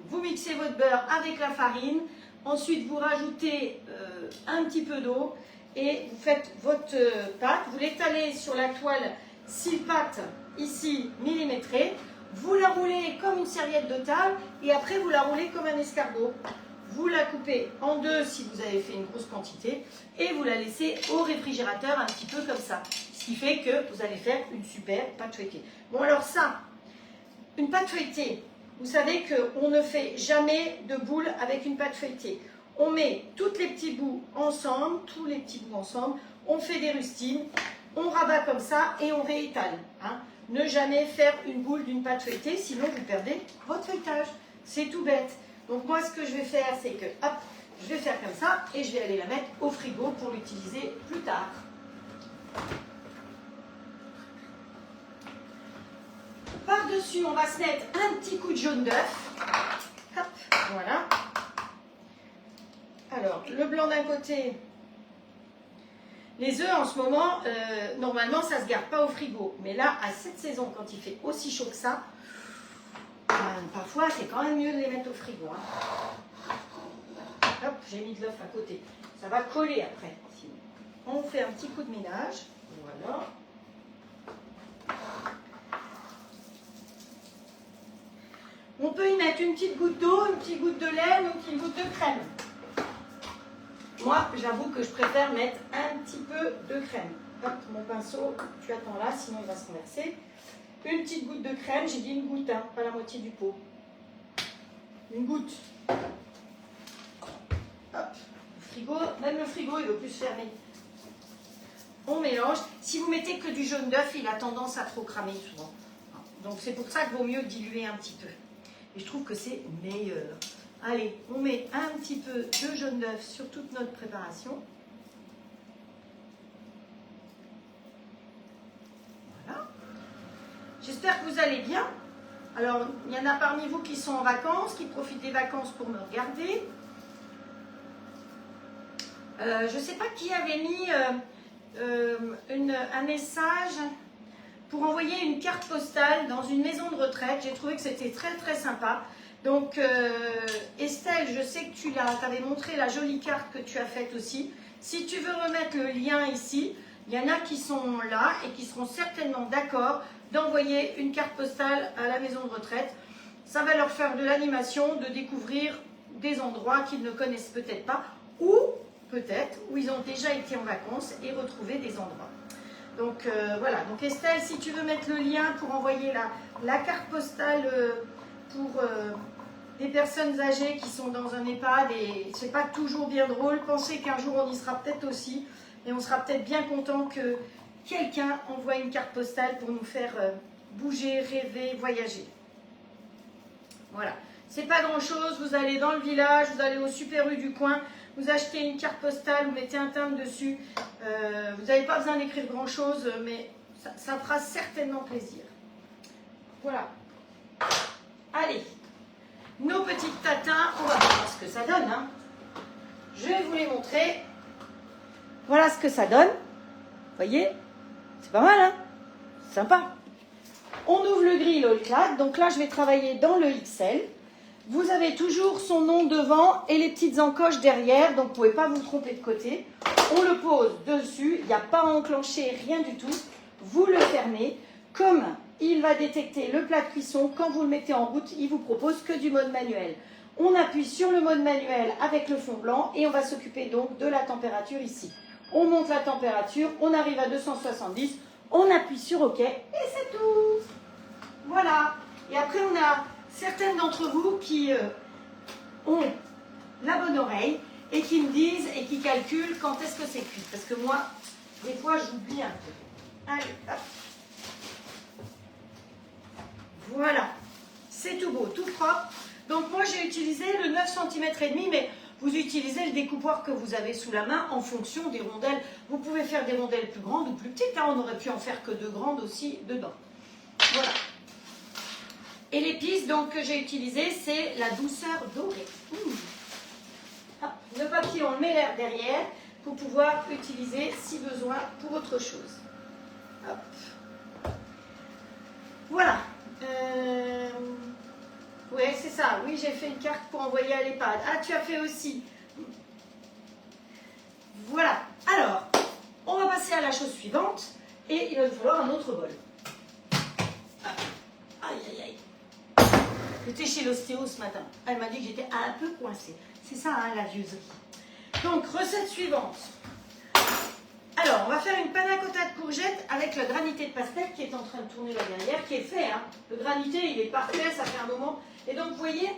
vous mixez votre beurre avec la farine. Ensuite, vous rajoutez un petit peu d'eau. Et vous faites votre pâte, vous l'étalez sur la toile 6 pattes, ici millimétrée, vous la roulez comme une serviette de table et après vous la roulez comme un escargot. Vous la coupez en deux si vous avez fait une grosse quantité et vous la laissez au réfrigérateur un petit peu comme ça. Ce qui fait que vous allez faire une super pâte feuilletée. Bon alors ça, une pâte feuilletée, vous savez qu'on ne fait jamais de boule avec une pâte feuilletée. On met tous les petits bouts ensemble, on fait des rustines, on rabat comme ça et on réétale. Hein. Ne jamais faire une boule d'une pâte feuilletée, sinon vous perdez votre feuilletage. C'est tout bête. Donc moi ce que je vais faire, c'est que hop, je vais faire comme ça et je vais aller la mettre au frigo pour l'utiliser plus tard. Par-dessus, on va se mettre un petit coup de jaune d'œuf. Hop, voilà. Alors, le blanc d'un côté, les œufs en ce moment, normalement ça ne se garde pas au frigo. Mais là, à cette saison, quand il fait aussi chaud que ça, parfois c'est quand même mieux de les mettre au frigo. Hein. Hop, j'ai mis de l'œuf à côté. Ça va coller après. On fait un petit coup de ménage. Voilà. On peut y mettre une petite goutte d'eau, une petite goutte de lait, une petite goutte de crème. Moi, j'avoue que je préfère mettre un petit peu de crème. Hop, mon pinceau, tu attends là, sinon il va se renverser. Une petite goutte de crème, j'ai dit une goutte, hein, pas la moitié du pot. Une goutte. Hop, le frigo, même le frigo, il veut plus se fermer. On mélange. Si vous mettez que du jaune d'œuf, il a tendance à trop cramer souvent. Donc c'est pour ça qu'il vaut mieux diluer un petit peu. Et je trouve que c'est meilleur. Allez, on met un petit peu de jaune d'œuf sur toute notre préparation. Voilà. J'espère que vous allez bien. Alors, il y en a parmi vous qui sont en vacances, qui profitent des vacances pour me regarder. Je ne sais pas qui avait mis un message pour envoyer une carte postale dans une maison de retraite. J'ai trouvé que c'était très très sympa. Donc Estelle, je sais que tu avais montré la jolie carte que tu as faite aussi. Si tu veux remettre le lien ici, il y en a qui sont là et qui seront certainement d'accord d'envoyer une carte postale à la maison de retraite. Ça va leur faire de l'animation, de découvrir des endroits qu'ils ne connaissent peut-être pas ou peut-être où ils ont déjà été en vacances et retrouver des endroits. Donc voilà, donc Estelle, si tu veux mettre le lien pour envoyer la carte postale pour des personnes âgées qui sont dans un EHPAD et c'est pas toujours bien drôle, pensez qu'un jour on y sera peut-être aussi et on sera peut-être bien content que quelqu'un envoie une carte postale pour nous faire bouger, rêver, voyager. Voilà, c'est pas grand chose, vous allez dans le village, vous allez au Super U du coin, vous achetez une carte postale, vous mettez un timbre dessus, vous n'avez pas besoin d'écrire grand chose, mais ça fera certainement plaisir. Voilà. Allez, nos petites tatins, on va voir ce que ça donne. Hein. Je vais vous les montrer. Voilà ce que ça donne. Vous voyez? C'est pas mal, hein? Sympa. On ouvre le grill au clad. Donc là, je vais travailler dans le XL. Vous avez toujours son nom devant et les petites encoches derrière. Donc, vous ne pouvez pas vous tromper de côté. On le pose dessus. Il n'y a pas à enclencher, rien du tout. Vous le fermez. Comme il va détecter le plat de cuisson, quand vous le mettez en route, il vous propose que du mode manuel. On appuie sur le mode manuel avec le fond blanc et on va s'occuper donc de la température ici. On monte la température, on arrive à 270, on appuie sur OK et c'est tout. Voilà. Et après on a certaines d'entre vous qui ont la bonne oreille et qui me disent et qui calculent quand est-ce que c'est cuit. Parce que moi, des fois, j'oublie un peu. Allez, hop. Voilà. C'est tout beau, tout propre. Donc moi, j'ai utilisé le 9 cm et demi, mais vous utilisez le découpoir que vous avez sous la main en fonction des rondelles. Vous pouvez faire des rondelles plus grandes ou plus petites. Hein. On aurait pu en faire que 2 grandes aussi dedans. Voilà. Et l'épice donc que j'ai utilisée, c'est la douceur dorée. Hop, le papier, on le met l'air derrière pour pouvoir utiliser si besoin pour autre chose. Hop. Voilà. Oui, c'est ça. Oui, j'ai fait une carte pour envoyer à l'EHPAD. Ah, tu as fait aussi. Voilà. Alors, on va passer à la chose suivante. Et il va nous falloir un autre bol. Ah. Aïe, aïe, aïe. J'étais chez l'ostéo ce matin. Elle m'a dit que j'étais un peu coincée. C'est ça, hein, la vieuserie. Donc, recette suivante. Alors, on va faire une panna cotta de courgettes avec le granité de pastèque qui est en train de tourner là derrière, qui est fait. Hein. Le granité, il est parfait, ça fait un moment. Et donc, vous voyez,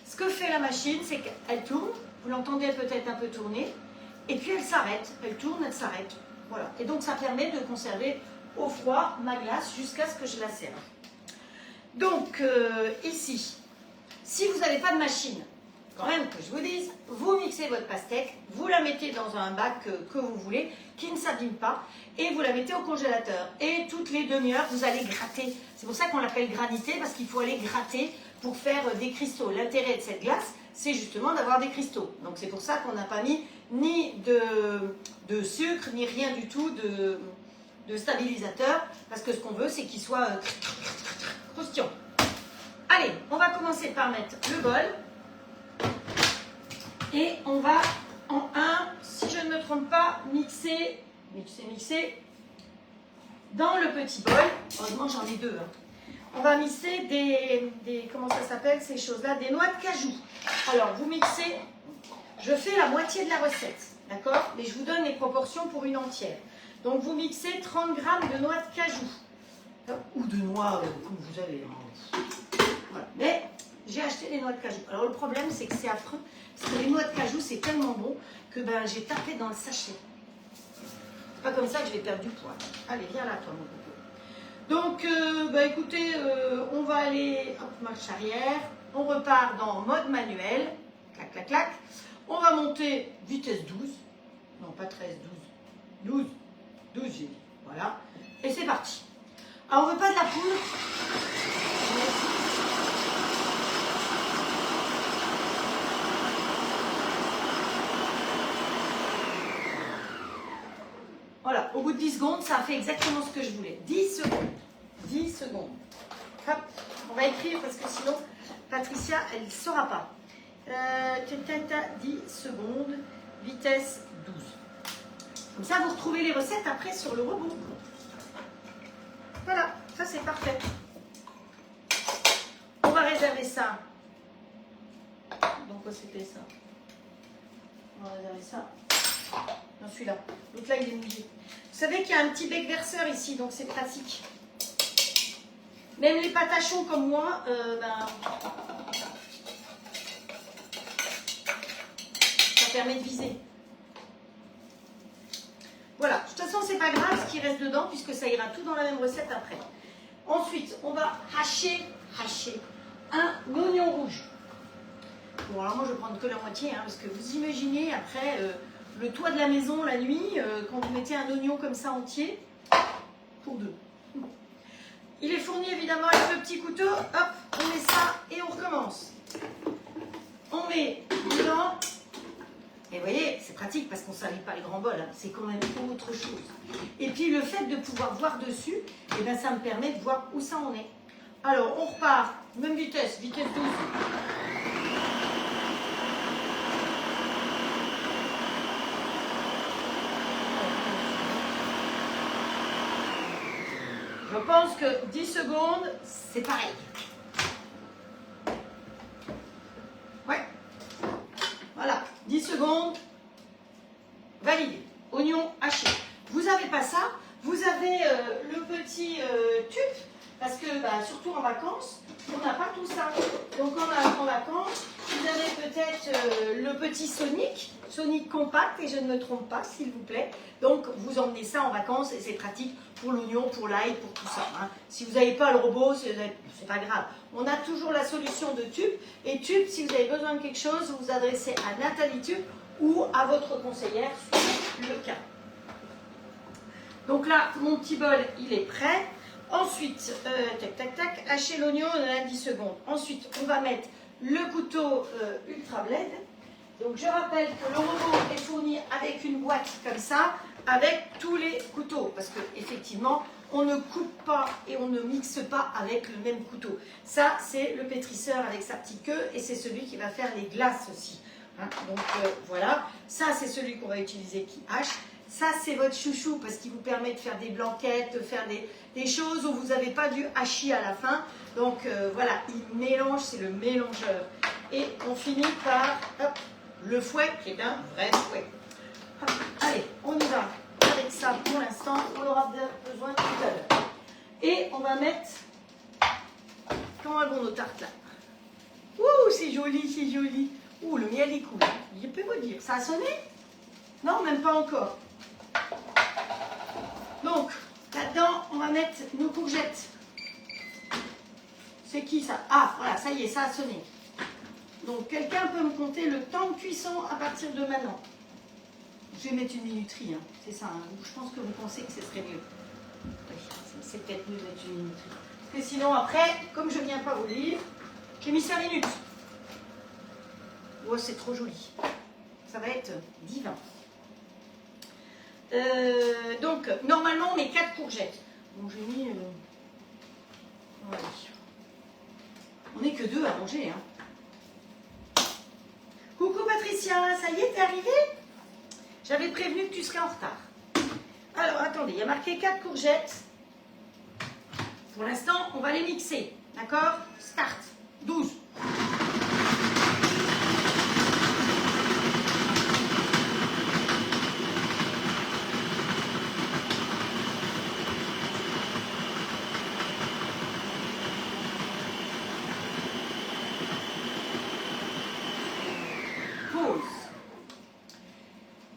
ce que fait la machine, c'est qu'elle tourne. Vous l'entendez peut-être un peu tourner. Et puis, elle s'arrête. Elle tourne, elle s'arrête. Voilà. Et donc, ça permet de conserver au froid ma glace jusqu'à ce que je la serve. Donc, ici, si vous n'avez pas de machine, quand même que je vous dise, vous mixez votre pastèque, vous la mettez dans un bac que vous voulez, qui ne s'abîme pas, et vous la mettez au congélateur. Et toutes les demi-heures, vous allez gratter. C'est pour ça qu'on l'appelle granité, parce qu'il faut aller gratter pour faire des cristaux. L'intérêt de cette glace, c'est justement d'avoir des cristaux. Donc c'est pour ça qu'on n'a pas mis ni de sucre, ni rien du tout de stabilisateur, parce que ce qu'on veut, c'est qu'il soit croustillant. Allez, on va commencer par mettre le bol. Et on va en si je ne me trompe pas, mixer dans le petit bol. Heureusement, j'en ai 2. Hein. On va mixer des comment ça s'appelle ces choses-là, des noix de cajou. Alors, vous mixez, je fais la moitié de la recette, d'accord? Mais je vous donne les proportions pour une entière. Donc, vous mixez 30 g de noix de cajou. Ou de noix, comme vous avez. Voilà. Mais j'ai acheté des noix de cajou. Alors, le problème, c'est que c'est affreux. Parce que les noix de cajou, c'est tellement bon que ben, j'ai tapé dans le sachet. C'est pas comme ça que je vais perdre du poids. Allez, viens là, toi, mon coco. Donc, écoutez, on va aller, hop, marche arrière. On repart dans mode manuel. Clac, clac, clac. On va monter vitesse 12. Non, pas 13, 12. 12. 12, j'ai dit. Voilà. Et c'est parti. Alors, on ne veut pas de la poudre. Voilà, au bout de 10 secondes, ça a fait exactement ce que je voulais. 10 secondes. 10 secondes. Hop, on va écrire parce que sinon, Patricia, elle ne saura pas. 10 secondes, vitesse 12. Comme ça, vous retrouvez les recettes après sur le robot. Voilà, ça c'est parfait. On va réserver ça. Donc, quoi c'était ça? On va réserver ça. Non, celui-là. L'autre là, il est mouillé. Vous savez qu'il y a un petit bec verseur ici, donc c'est pratique. Même les patachons comme moi, ça permet de viser. Voilà. De toute façon, c'est pas grave ce qui reste dedans, puisque ça ira tout dans la même recette après. Ensuite, on va hacher un oignon rouge. Bon, alors moi, je vais prendre que la moitié, hein, parce que vous imaginez après... le toit de la maison la nuit, quand vous mettez un oignon comme ça entier, pour 2. Il est fourni évidemment avec le petit couteau. Hop, on met ça et on recommence. On met dedans. Et vous voyez, c'est pratique parce qu'on ne salit pas les grands bols. Hein. C'est quand même autre chose. Et puis le fait de pouvoir voir dessus, eh ben, ça me permet de voir où ça en est. Alors, on repart. Même vitesse, vitesse 12. Je pense que 10 secondes, c'est pareil. Ouais. Voilà, 10 secondes. Validé. Oignon haché. Vous n'avez pas ça, vous avez le petit tube, parce que surtout en vacances, on n'a pas tout ça. vacances, vous avez peut-être le petit Sonic compact, et je ne me trompe pas, s'il vous plaît. Donc, vous emmenez ça en vacances et c'est pratique pour l'oignon, pour l'ail, pour tout ça. Hein. Si vous n'avez pas le robot, c'est pas grave. On a toujours la solution de tube. Et tube, si vous avez besoin de quelque chose, vous vous adressez à Nathalie Tube ou à votre conseillère, suivant le cas. Donc là, mon petit bol, il est prêt. Ensuite, tac, tac, tac, hacher l'oignon, on a 10 secondes. Ensuite, on va mettre le couteau Ultra Blade. Donc, je rappelle que le robot est fourni avec une boîte comme ça, avec tous les couteaux. Parce qu'effectivement, on ne coupe pas et on ne mixe pas avec le même couteau. Ça, c'est le pétrisseur avec sa petite queue et c'est celui qui va faire les glaces aussi. Hein, donc, voilà. Ça, c'est celui qu'on va utiliser qui hache. Ça, c'est votre chouchou parce qu'il vous permet de faire des blanquettes, de faire des choses où vous n'avez pas du hachis à la fin. Donc, voilà, il mélange, c'est le mélangeur. Et on finit par hop, le fouet, qui est un vrai fouet. Hop, allez, on y va avec ça pour l'instant. On aura besoin tout à l'heure. Et on va mettre... Comment elles vont nos tartes là? Ouh, c'est joli, c'est joli. Ouh, le miel est cool. Je peux vous dire, ça a sonné? Non, même pas encore. Donc, là-dedans, on va mettre nos courgettes. C'est qui ça? Ah, voilà, ça y est, ça a sonné. Donc, quelqu'un peut me compter le temps de cuisson à partir de maintenant? Je vais mettre une minuterie, hein. C'est ça. Hein. Je pense que vous pensez que ce serait mieux. Oui, c'est peut-être mieux de mettre une minuterie. Parce que sinon, après, comme je ne viens pas vous le lire, j'ai mis 5 minutes. Oh, c'est trop joli. Ça va être divin. Donc, normalement, on met 4 courgettes. Donc, j'ai mis... Voilà. On n'est que 2 à manger. Hein. Coucou Patricia, ça y est, t'es arrivée? J'avais prévenu que tu serais en retard. Alors, attendez, il y a marqué 4 courgettes. Pour l'instant, on va les mixer. D'accord? Start. 12.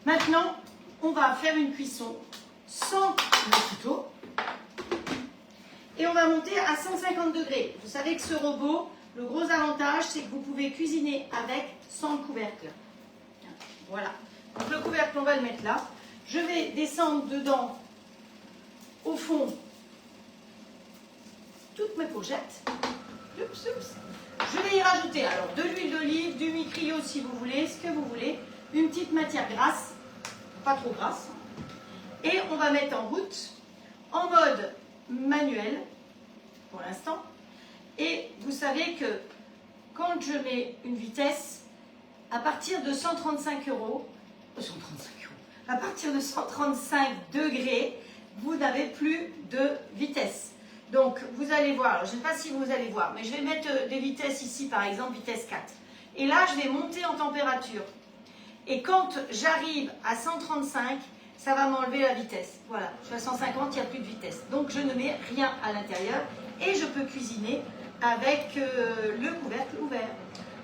Maintenant, on va faire une cuisson sans le couteau et on va monter à 150 degrés. Vous savez que ce robot, le gros avantage, c'est que vous pouvez cuisiner avec sans le couvercle. Voilà. Donc le couvercle, on va le mettre là. Je vais descendre dedans, au fond, toutes mes courgettes. Oups, oups. Je vais y rajouter alors de l'huile d'olive, du micrio si vous voulez, ce que vous voulez, une petite matière grasse. Pas trop grasse. Et on va mettre en route en mode manuel pour l'instant. Et vous savez que quand je mets une vitesse, à partir de 135 euros, à partir de 135 degrés, vous n'avez plus de vitesse. Donc vous allez voir, alors, je ne sais pas si vous allez voir, mais je vais mettre des vitesses ici, par exemple vitesse 4. Et là, je vais monter en température. Et quand j'arrive à 135, ça va m'enlever la vitesse. Voilà, je suis à 150, il n'y a plus de vitesse. Donc je ne mets rien à l'intérieur et je peux cuisiner avec le couvercle ouvert.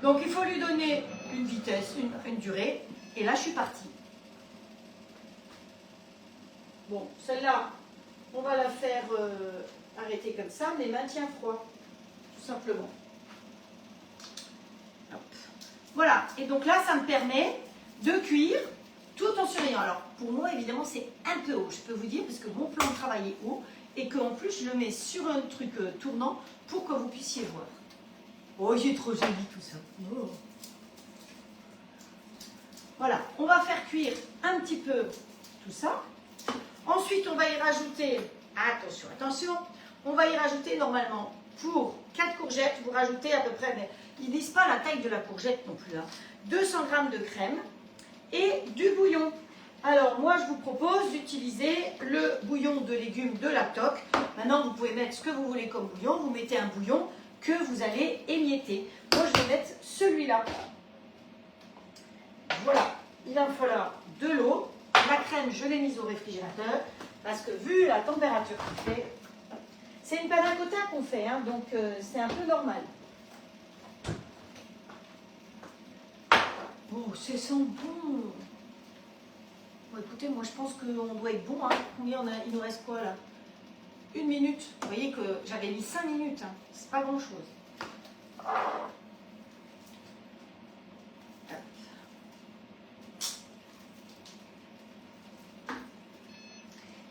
Donc il faut lui donner une vitesse, une durée. Et là, je suis partie. Bon, celle-là, on va la faire arrêter comme ça, mais maintien froid, tout simplement. Hop. Voilà, et donc là, ça me permet de cuire tout en surveillant. Alors pour moi évidemment c'est un peu haut, je peux vous dire, parce que mon plan de travail est haut et qu'en plus je le mets sur un truc tournant pour que vous puissiez voir. Oh, il est trop joli tout ça. Oh. Voilà, on va faire cuire un petit peu tout ça. Ensuite on va y rajouter, attention, attention, on va y rajouter normalement pour 4 courgettes, vous rajoutez à peu près, mais ils ne disent pas la taille de la courgette non plus, hein, 200 g de crème et du bouillon. Alors moi je vous propose d'utiliser le bouillon de légumes de la toque. Maintenant vous pouvez mettre ce que vous voulez comme bouillon, vous mettez un bouillon que vous allez émietter. Moi je vais mettre celui-là. Voilà, il va me falloir de l'eau. La crème je l'ai mise au réfrigérateur parce que vu la température qu'il fait, c'est une panna cotta qu'on fait, hein, donc c'est un peu normal. ça sent bon. Bon, écoutez, moi je pense qu'on doit être bon. Hein. Combien il nous reste quoi là? 1 minute. Vous voyez que j'avais mis 5 minutes. Hein. C'est pas grand chose.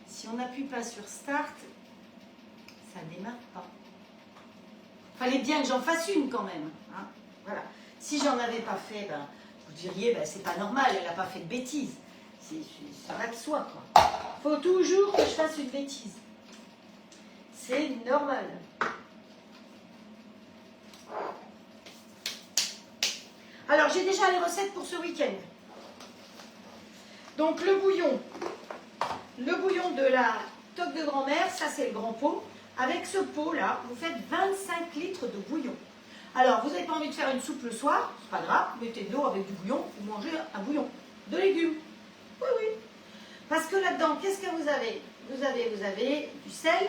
Si on n'appuie pas sur Start, ça ne démarre pas. Fallait bien que j'en fasse une quand même. Hein. Voilà. Si j'en avais pas fait, ben, vous diriez, ben, c'est pas normal, elle n'a pas fait de bêtises. Ça va de soi, quoi. Faut toujours que je fasse une bêtise. C'est normal. Alors, j'ai déjà les recettes pour ce week-end. Donc, le bouillon de la toque de grand-mère, ça c'est le grand pot. Avec ce pot-là, vous faites 25 litres de bouillon. Alors, vous n'avez pas envie de faire une soupe le soir, c'est pas grave, mettez de l'eau avec du bouillon, vous mangez un bouillon de légumes. Oui, oui. Parce que là-dedans, qu'est-ce que vous avez? Vous avez du sel,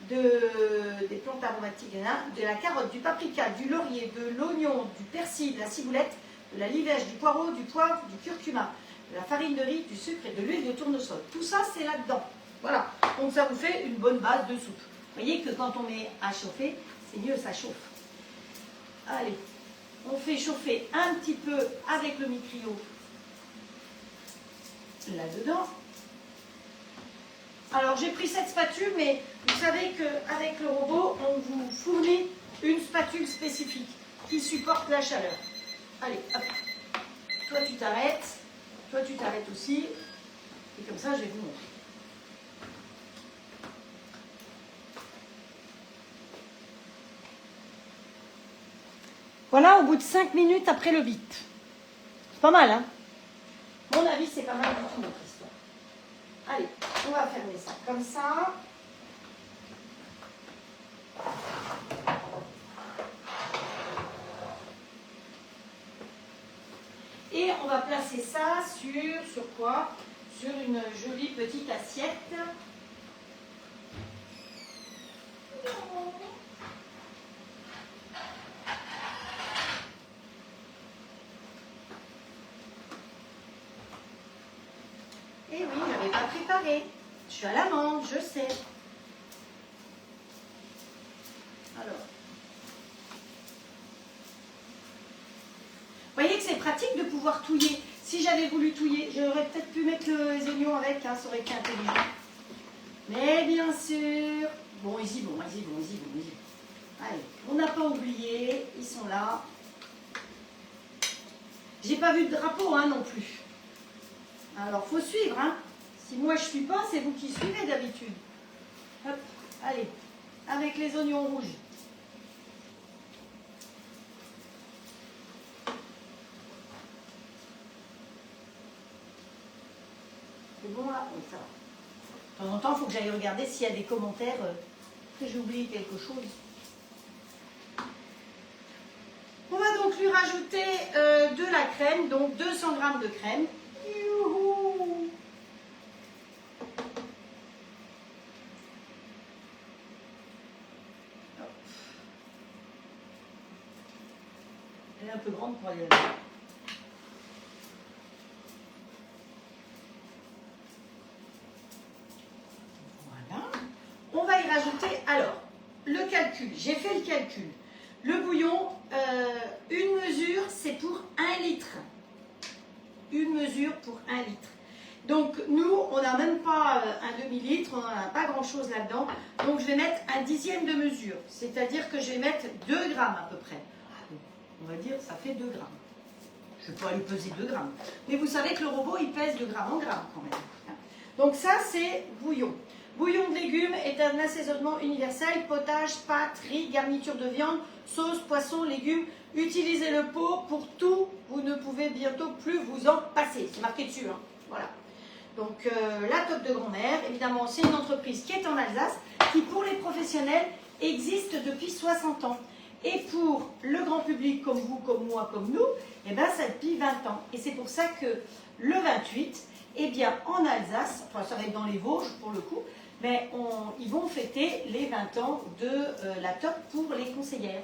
des plantes aromatiques, de la carotte, du paprika, du laurier, de l'oignon, du persil, de la ciboulette, de la livèche, du poireau, du poivre, du curcuma, de la farine de riz, du sucre et de l'huile de tournesol. Tout ça, c'est là-dedans. Voilà. Donc ça vous fait une bonne base de soupe. Vous voyez que quand on met à chauffer, c'est mieux, ça chauffe. Allez, on fait chauffer un petit peu avec le micrio là-dedans. Alors j'ai pris cette spatule, mais vous savez qu'avec le robot, on vous fournit une spatule spécifique qui supporte la chaleur. Allez, hop. Toi tu t'arrêtes aussi. Et comme ça, je vais vous montrer. Voilà, au bout de 5 minutes après le bit. C'est pas mal, hein? Mon avis, c'est pas mal du tout, notre histoire. Allez, on va fermer ça comme ça. Et on va placer ça sur quoi? Sur une jolie petite assiette. Eh oui, je n'avais pas préparé. Je suis à l'amande, je sais. Alors. Vous voyez que c'est pratique de pouvoir touiller. Si j'avais voulu touiller, j'aurais peut-être pu mettre les oignons avec, hein, ça aurait été intelligent. Mais bien sûr, bon, ils y vont. Allez, on n'a pas oublié, ils sont là. J'ai pas vu de drapeau, hein, non plus. Alors, faut suivre, hein. Si moi je suis pas, c'est vous qui suivez d'habitude. Hop, allez, avec les oignons rouges. C'est bon là? Oui, ça va. De temps en temps, il faut que j'aille regarder s'il y a des commentaires que j'ai oublié quelque chose. On va donc lui rajouter de la crème, donc 200 g de crème. Youhou! Elle est un peu grande pour aller là-dedans. On va y rajouter, alors, le calcul. J'ai fait le calcul. Le bouillon, une mesure, c'est pour 1 litre. Une mesure pour 1 litre. Donc, nous, on n'a même pas un demi-litre, on n'a pas grand-chose là-dedans. Donc, je vais mettre un dixième de mesure. C'est-à-dire que je vais mettre 2 grammes à peu près. On va dire, ça fait 2 grammes. Je ne vais pas aller peser 2 grammes. Mais vous savez que le robot, il pèse de gramme en gramme quand même. Donc, ça, c'est bouillon. Bouillon de légumes est un assaisonnement universel, potage, pâtes, riz, garniture de viande, sauce, poisson, légumes. Utilisez le pot pour tout, vous ne pouvez bientôt plus vous en passer. C'est marqué dessus, hein. Voilà. Donc la toque de grand-mère, évidemment, c'est une entreprise qui est en Alsace, qui pour les professionnels existe depuis 60 ans. Et pour le grand public comme vous, comme moi, comme nous, eh ben, ça depuis 20 ans. Et c'est pour ça que le 28, eh bien, en Alsace, enfin ça va être dans les Vosges pour le coup, mais ils vont fêter les 20 ans de la top pour les conseillères.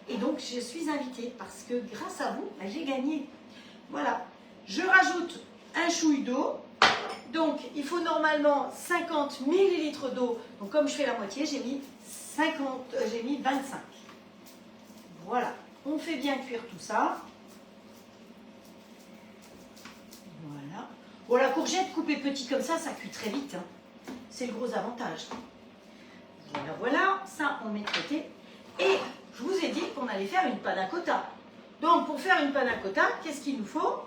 Et donc je suis invitée parce que grâce à vous, ben, j'ai gagné. Voilà. Je rajoute un chouille d'eau. Donc, il faut normalement 50 ml d'eau. Donc, comme je fais la moitié, j'ai mis 25. Voilà. On fait bien cuire tout ça. Voilà. Bon, la courgette coupée petit comme ça cuit très vite. Hein. C'est le gros avantage. Voilà, voilà. Ça, on met de côté. Et je vous ai dit qu'on allait faire une panna cotta. Donc, pour faire une panna cotta, qu'est-ce qu'il nous faut?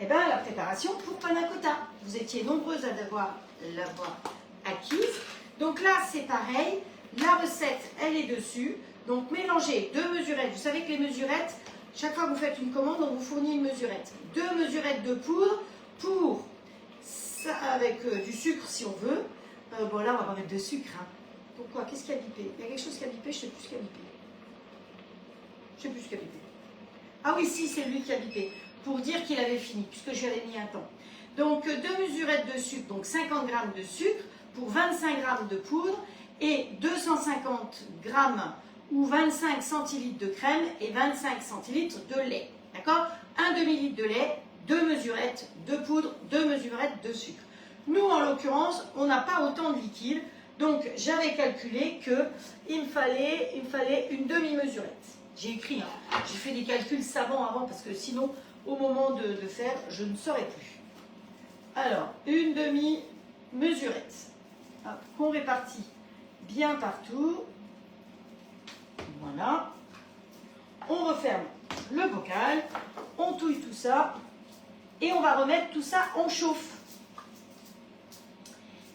Eh bien, la préparation pour panna cotta. Vous étiez nombreuses à l'avoir acquise. Donc là, c'est pareil. La recette, elle est dessus. Donc, mélangez 2 mesurettes. Vous savez que les mesurettes, chaque fois que vous faites une commande, on vous fournit une mesurette. 2 mesurettes de poudre pour ça, avec du sucre si on veut. Bon, là, on va pas mettre de sucre. Hein. Pourquoi? Qu'est-ce qui a bipé? Il y a quelque chose qui a bipé, je ne sais plus ce qui a bipé. Je ne sais plus ce qui a bipé. Ah oui, si, c'est lui qui a bipé. Pour dire qu'il avait fini, puisque je lui avais mis un temps. Donc, 2 mesurettes de sucre, donc 50 g de sucre pour 25 g de poudre et 250 g ou 25 centilitres de crème et 25 centilitres de lait. D'accord? Un demi-litre de lait, 2 mesurettes de poudre, 2 mesurettes de sucre. Nous, en l'occurrence, on n'a pas autant de liquide. Donc, j'avais calculé qu'il me fallait une demi-mesurette. J'ai écrit, hein. J'ai fait des calculs savants avant parce que sinon, au moment de faire, je ne saurais plus. Alors, une demi-mesurette qu'on répartit bien partout. Voilà. On referme le bocal, on touille tout ça et on va remettre tout ça en chauffe.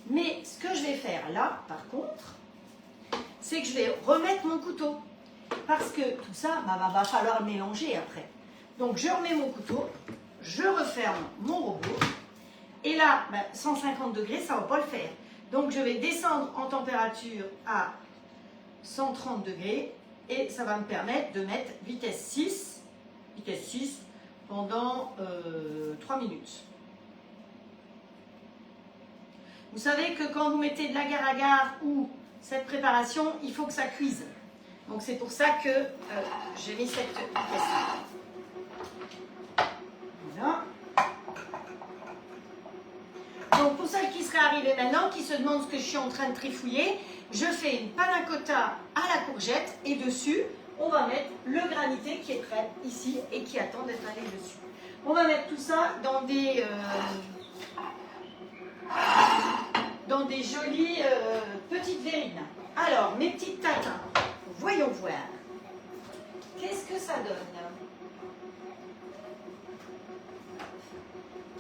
Mais ce que je vais faire là, par contre, c'est que je vais remettre mon couteau. Parce que tout ça, va falloir mélanger après. Donc, je remets mon couteau, je referme mon robot. Et là, 150 degrés, ça ne va pas le faire. Donc, je vais descendre en température à 130 degrés. Et ça va me permettre de mettre vitesse 6 pendant 3 minutes. Vous savez que quand vous mettez de l'agar-agar ou cette préparation, il faut que ça cuise. Donc c'est pour ça que j'ai mis cette vitesse-là. Voilà. Donc pour celles qui seraient arrivées maintenant, qui se demandent ce que je suis en train de trifouiller, je fais une panna cotta à la courgette et dessus, on va mettre le granité qui est prêt ici et qui attend d'être allé dessus. On va mettre tout ça dans des jolies petites verrines. Alors, mes petites tatins, voyons voir. Qu'est-ce que ça donne?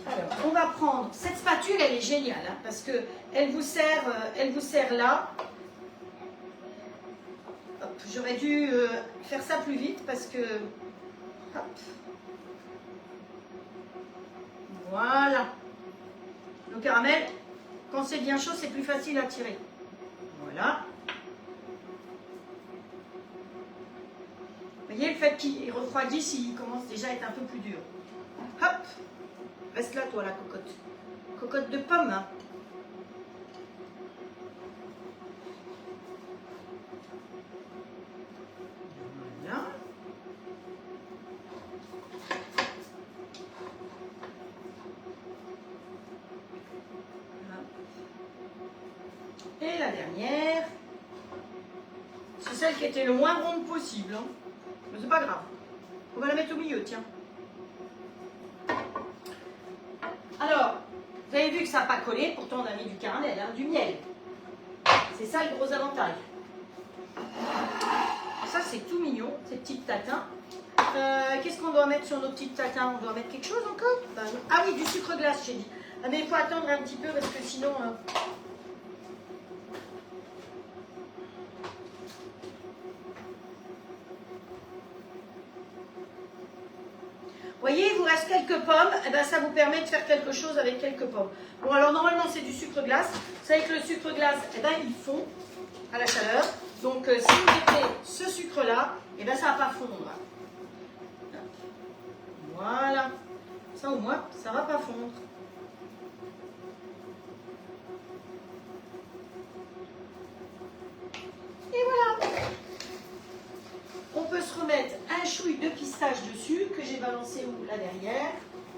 Alors, on va prendre cette spatule, elle est géniale hein, parce que elle vous sert là. J'aurais dû faire ça plus vite parce que hop. Voilà. Le caramel, quand c'est bien chaud, c'est plus facile à tirer. Voilà. Vous voyez, le fait qu'il refroidisse, il commence déjà à être un peu plus dur. Hop. Reste là, toi, la cocotte. Cocotte de pomme. Hein. Voilà. Et la dernière, c'est celle qui était le moins ronde possible. Hein. Mais c'est pas grave. On va la mettre au milieu, tiens. Alors, vous avez vu que ça n'a pas collé, pourtant on a mis du caramel, hein, du miel. C'est ça le gros avantage. Ça c'est tout mignon, ces petites tatins. Qu'est-ce qu'on doit mettre sur nos petites tatins? On doit mettre quelque chose encore? Ah oui, du sucre glace, j'ai dit. Ah, mais il faut attendre un petit peu parce que sinon... Vous voyez, il vous reste quelques pommes, et ben ça vous permet de faire quelque chose avec quelques pommes. Bon, alors normalement c'est du sucre glace. Vous savez que le sucre glace, eh ben, il fond à la chaleur. Donc si vous mettez ce sucre-là, eh ben, ça ne va pas fondre. Voilà. Ça au moins, ça ne va pas fondre. Et voilà. On peut se remettre un chouille de pistache dessus, que j'ai balancé où? Là derrière.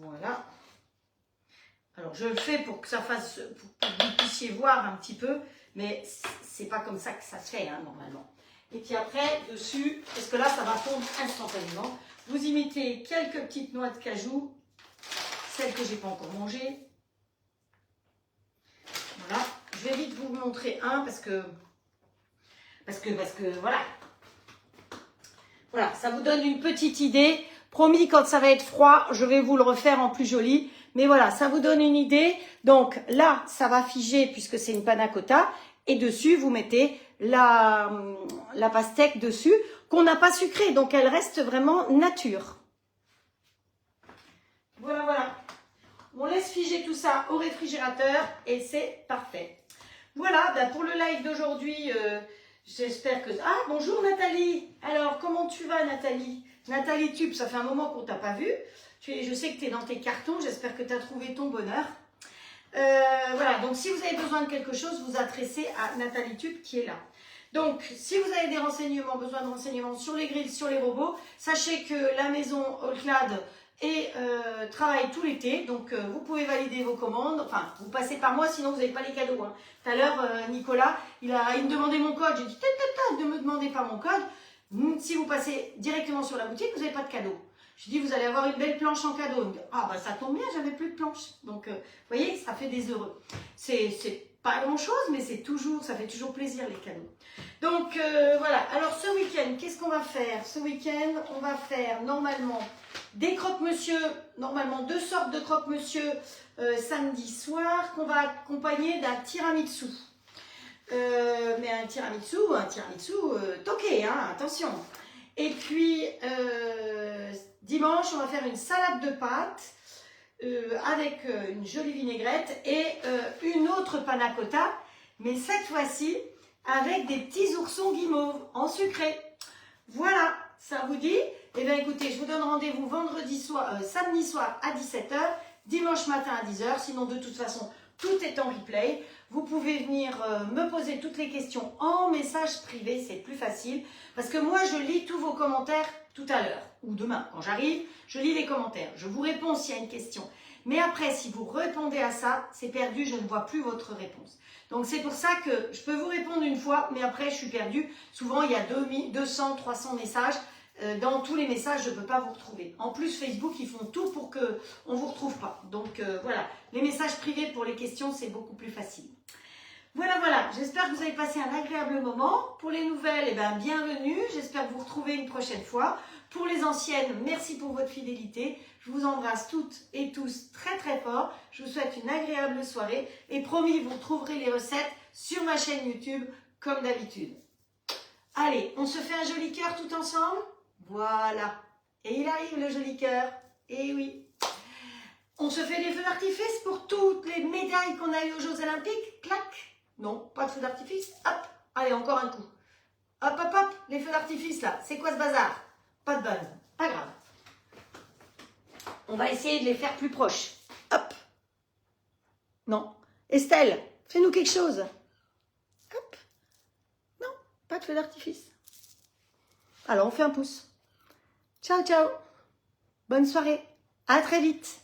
Voilà. Alors, je le fais pour que ça fasse, pour que vous puissiez voir un petit peu, mais c'est pas comme ça que ça se fait, hein, normalement. Et puis après, dessus, parce que là, ça va fondre instantanément, vous y mettez quelques petites noix de cajou, celles que j'ai pas encore mangées. Voilà. Je vais vite vous montrer un parce que voilà. Voilà, ça vous donne une petite idée. Promis, quand ça va être froid, je vais vous le refaire en plus joli. Mais voilà, ça vous donne une idée. Donc là, ça va figer puisque c'est une panna cotta. Et dessus, vous mettez la pastèque dessus qu'on n'a pas sucrée. Donc elle reste vraiment nature. Voilà, voilà. On laisse figer tout ça au réfrigérateur et c'est parfait. Voilà, ben pour le live d'aujourd'hui, j'espère que... Ah, bonjour Nathalie. Alors, comment tu vas Nathalie? Nathalie Tube, ça fait un moment qu'on ne t'a pas vue. Je sais que tu es dans tes cartons, j'espère que tu as trouvé ton bonheur. Voilà, donc si vous avez besoin de quelque chose, vous adressez à Nathalie Tube qui est là. Donc, si vous avez des renseignements, besoin de renseignements sur les grilles, sur les robots, sachez que la maison All-Clad travaille tout l'été, donc vous pouvez valider vos commandes, enfin vous passez par moi sinon vous n'avez pas les cadeaux. Hein. Tout à l'heure Nicolas, il me demandait mon code, j'ai dit ne me demandez pas mon code, si vous passez directement sur la boutique vous n'avez pas de cadeau. Je dis vous allez avoir une belle planche en cadeau. Il me dit, ah bah ça tombe bien, j'avais plus de planche. Donc vous voyez, ça fait des heureux. C'est pas grand chose mais ça fait toujours plaisir les cadeaux. Donc voilà, alors ce week-end, qu'est-ce qu'on va faire? Ce week-end, on va faire normalement des croque-monsieur, normalement 2 sortes de croque-monsieur samedi soir qu'on va accompagner d'un tiramisu. Mais un tiramisu toqué, hein, attention. Et puis dimanche, on va faire une salade de pâtes avec une jolie vinaigrette et une autre panna cotta, mais cette fois-ci avec des petits oursons guimauves en sucré. Voilà, ça vous dit? Eh bien écoutez, je vous donne rendez-vous samedi soir à 17 h, dimanche matin à 10 h. Sinon de toute façon, tout est en replay. Vous pouvez venir me poser toutes les questions en message privé, c'est plus facile. Parce que moi, je lis tous vos commentaires tout à l'heure ou demain. Quand j'arrive, je lis les commentaires. Je vous réponds s'il y a une question. Mais après, si vous répondez à ça, c'est perdu, je ne vois plus votre réponse. Donc c'est pour ça que je peux vous répondre une fois, mais après je suis perdue. Souvent il y a 200, 300 messages. Dans tous les messages, je ne peux pas vous retrouver. En plus, Facebook, ils font tout pour qu'on ne vous retrouve pas. Donc voilà, les messages privés pour les questions, c'est beaucoup plus facile. Voilà, voilà, j'espère que vous avez passé un agréable moment. Pour les nouvelles, eh ben, bienvenue. J'espère vous retrouver une prochaine fois. Pour les anciennes, merci pour votre fidélité. Je vous embrasse toutes et tous très très fort. Je vous souhaite une agréable soirée. Et promis, vous retrouverez les recettes sur ma chaîne YouTube comme d'habitude. Allez, on se fait un joli cœur tout ensemble? Voilà. Et il arrive le joli cœur. Et oui. On se fait des feux d'artifice pour toutes les médailles qu'on a eues aux Jeux Olympiques. Clac. Non, pas de feux d'artifice. Hop. Allez, encore un coup. Hop, hop, hop. Les feux d'artifice là. C'est quoi ce bazar? Pas de buzz. Pas grave. On va essayer de les faire plus proches. Hop. Non. Estelle, fais-nous quelque chose. Hop. Non, pas de feu d'artifice. Alors, on fait un pouce. Ciao, ciao. Bonne soirée. À très vite.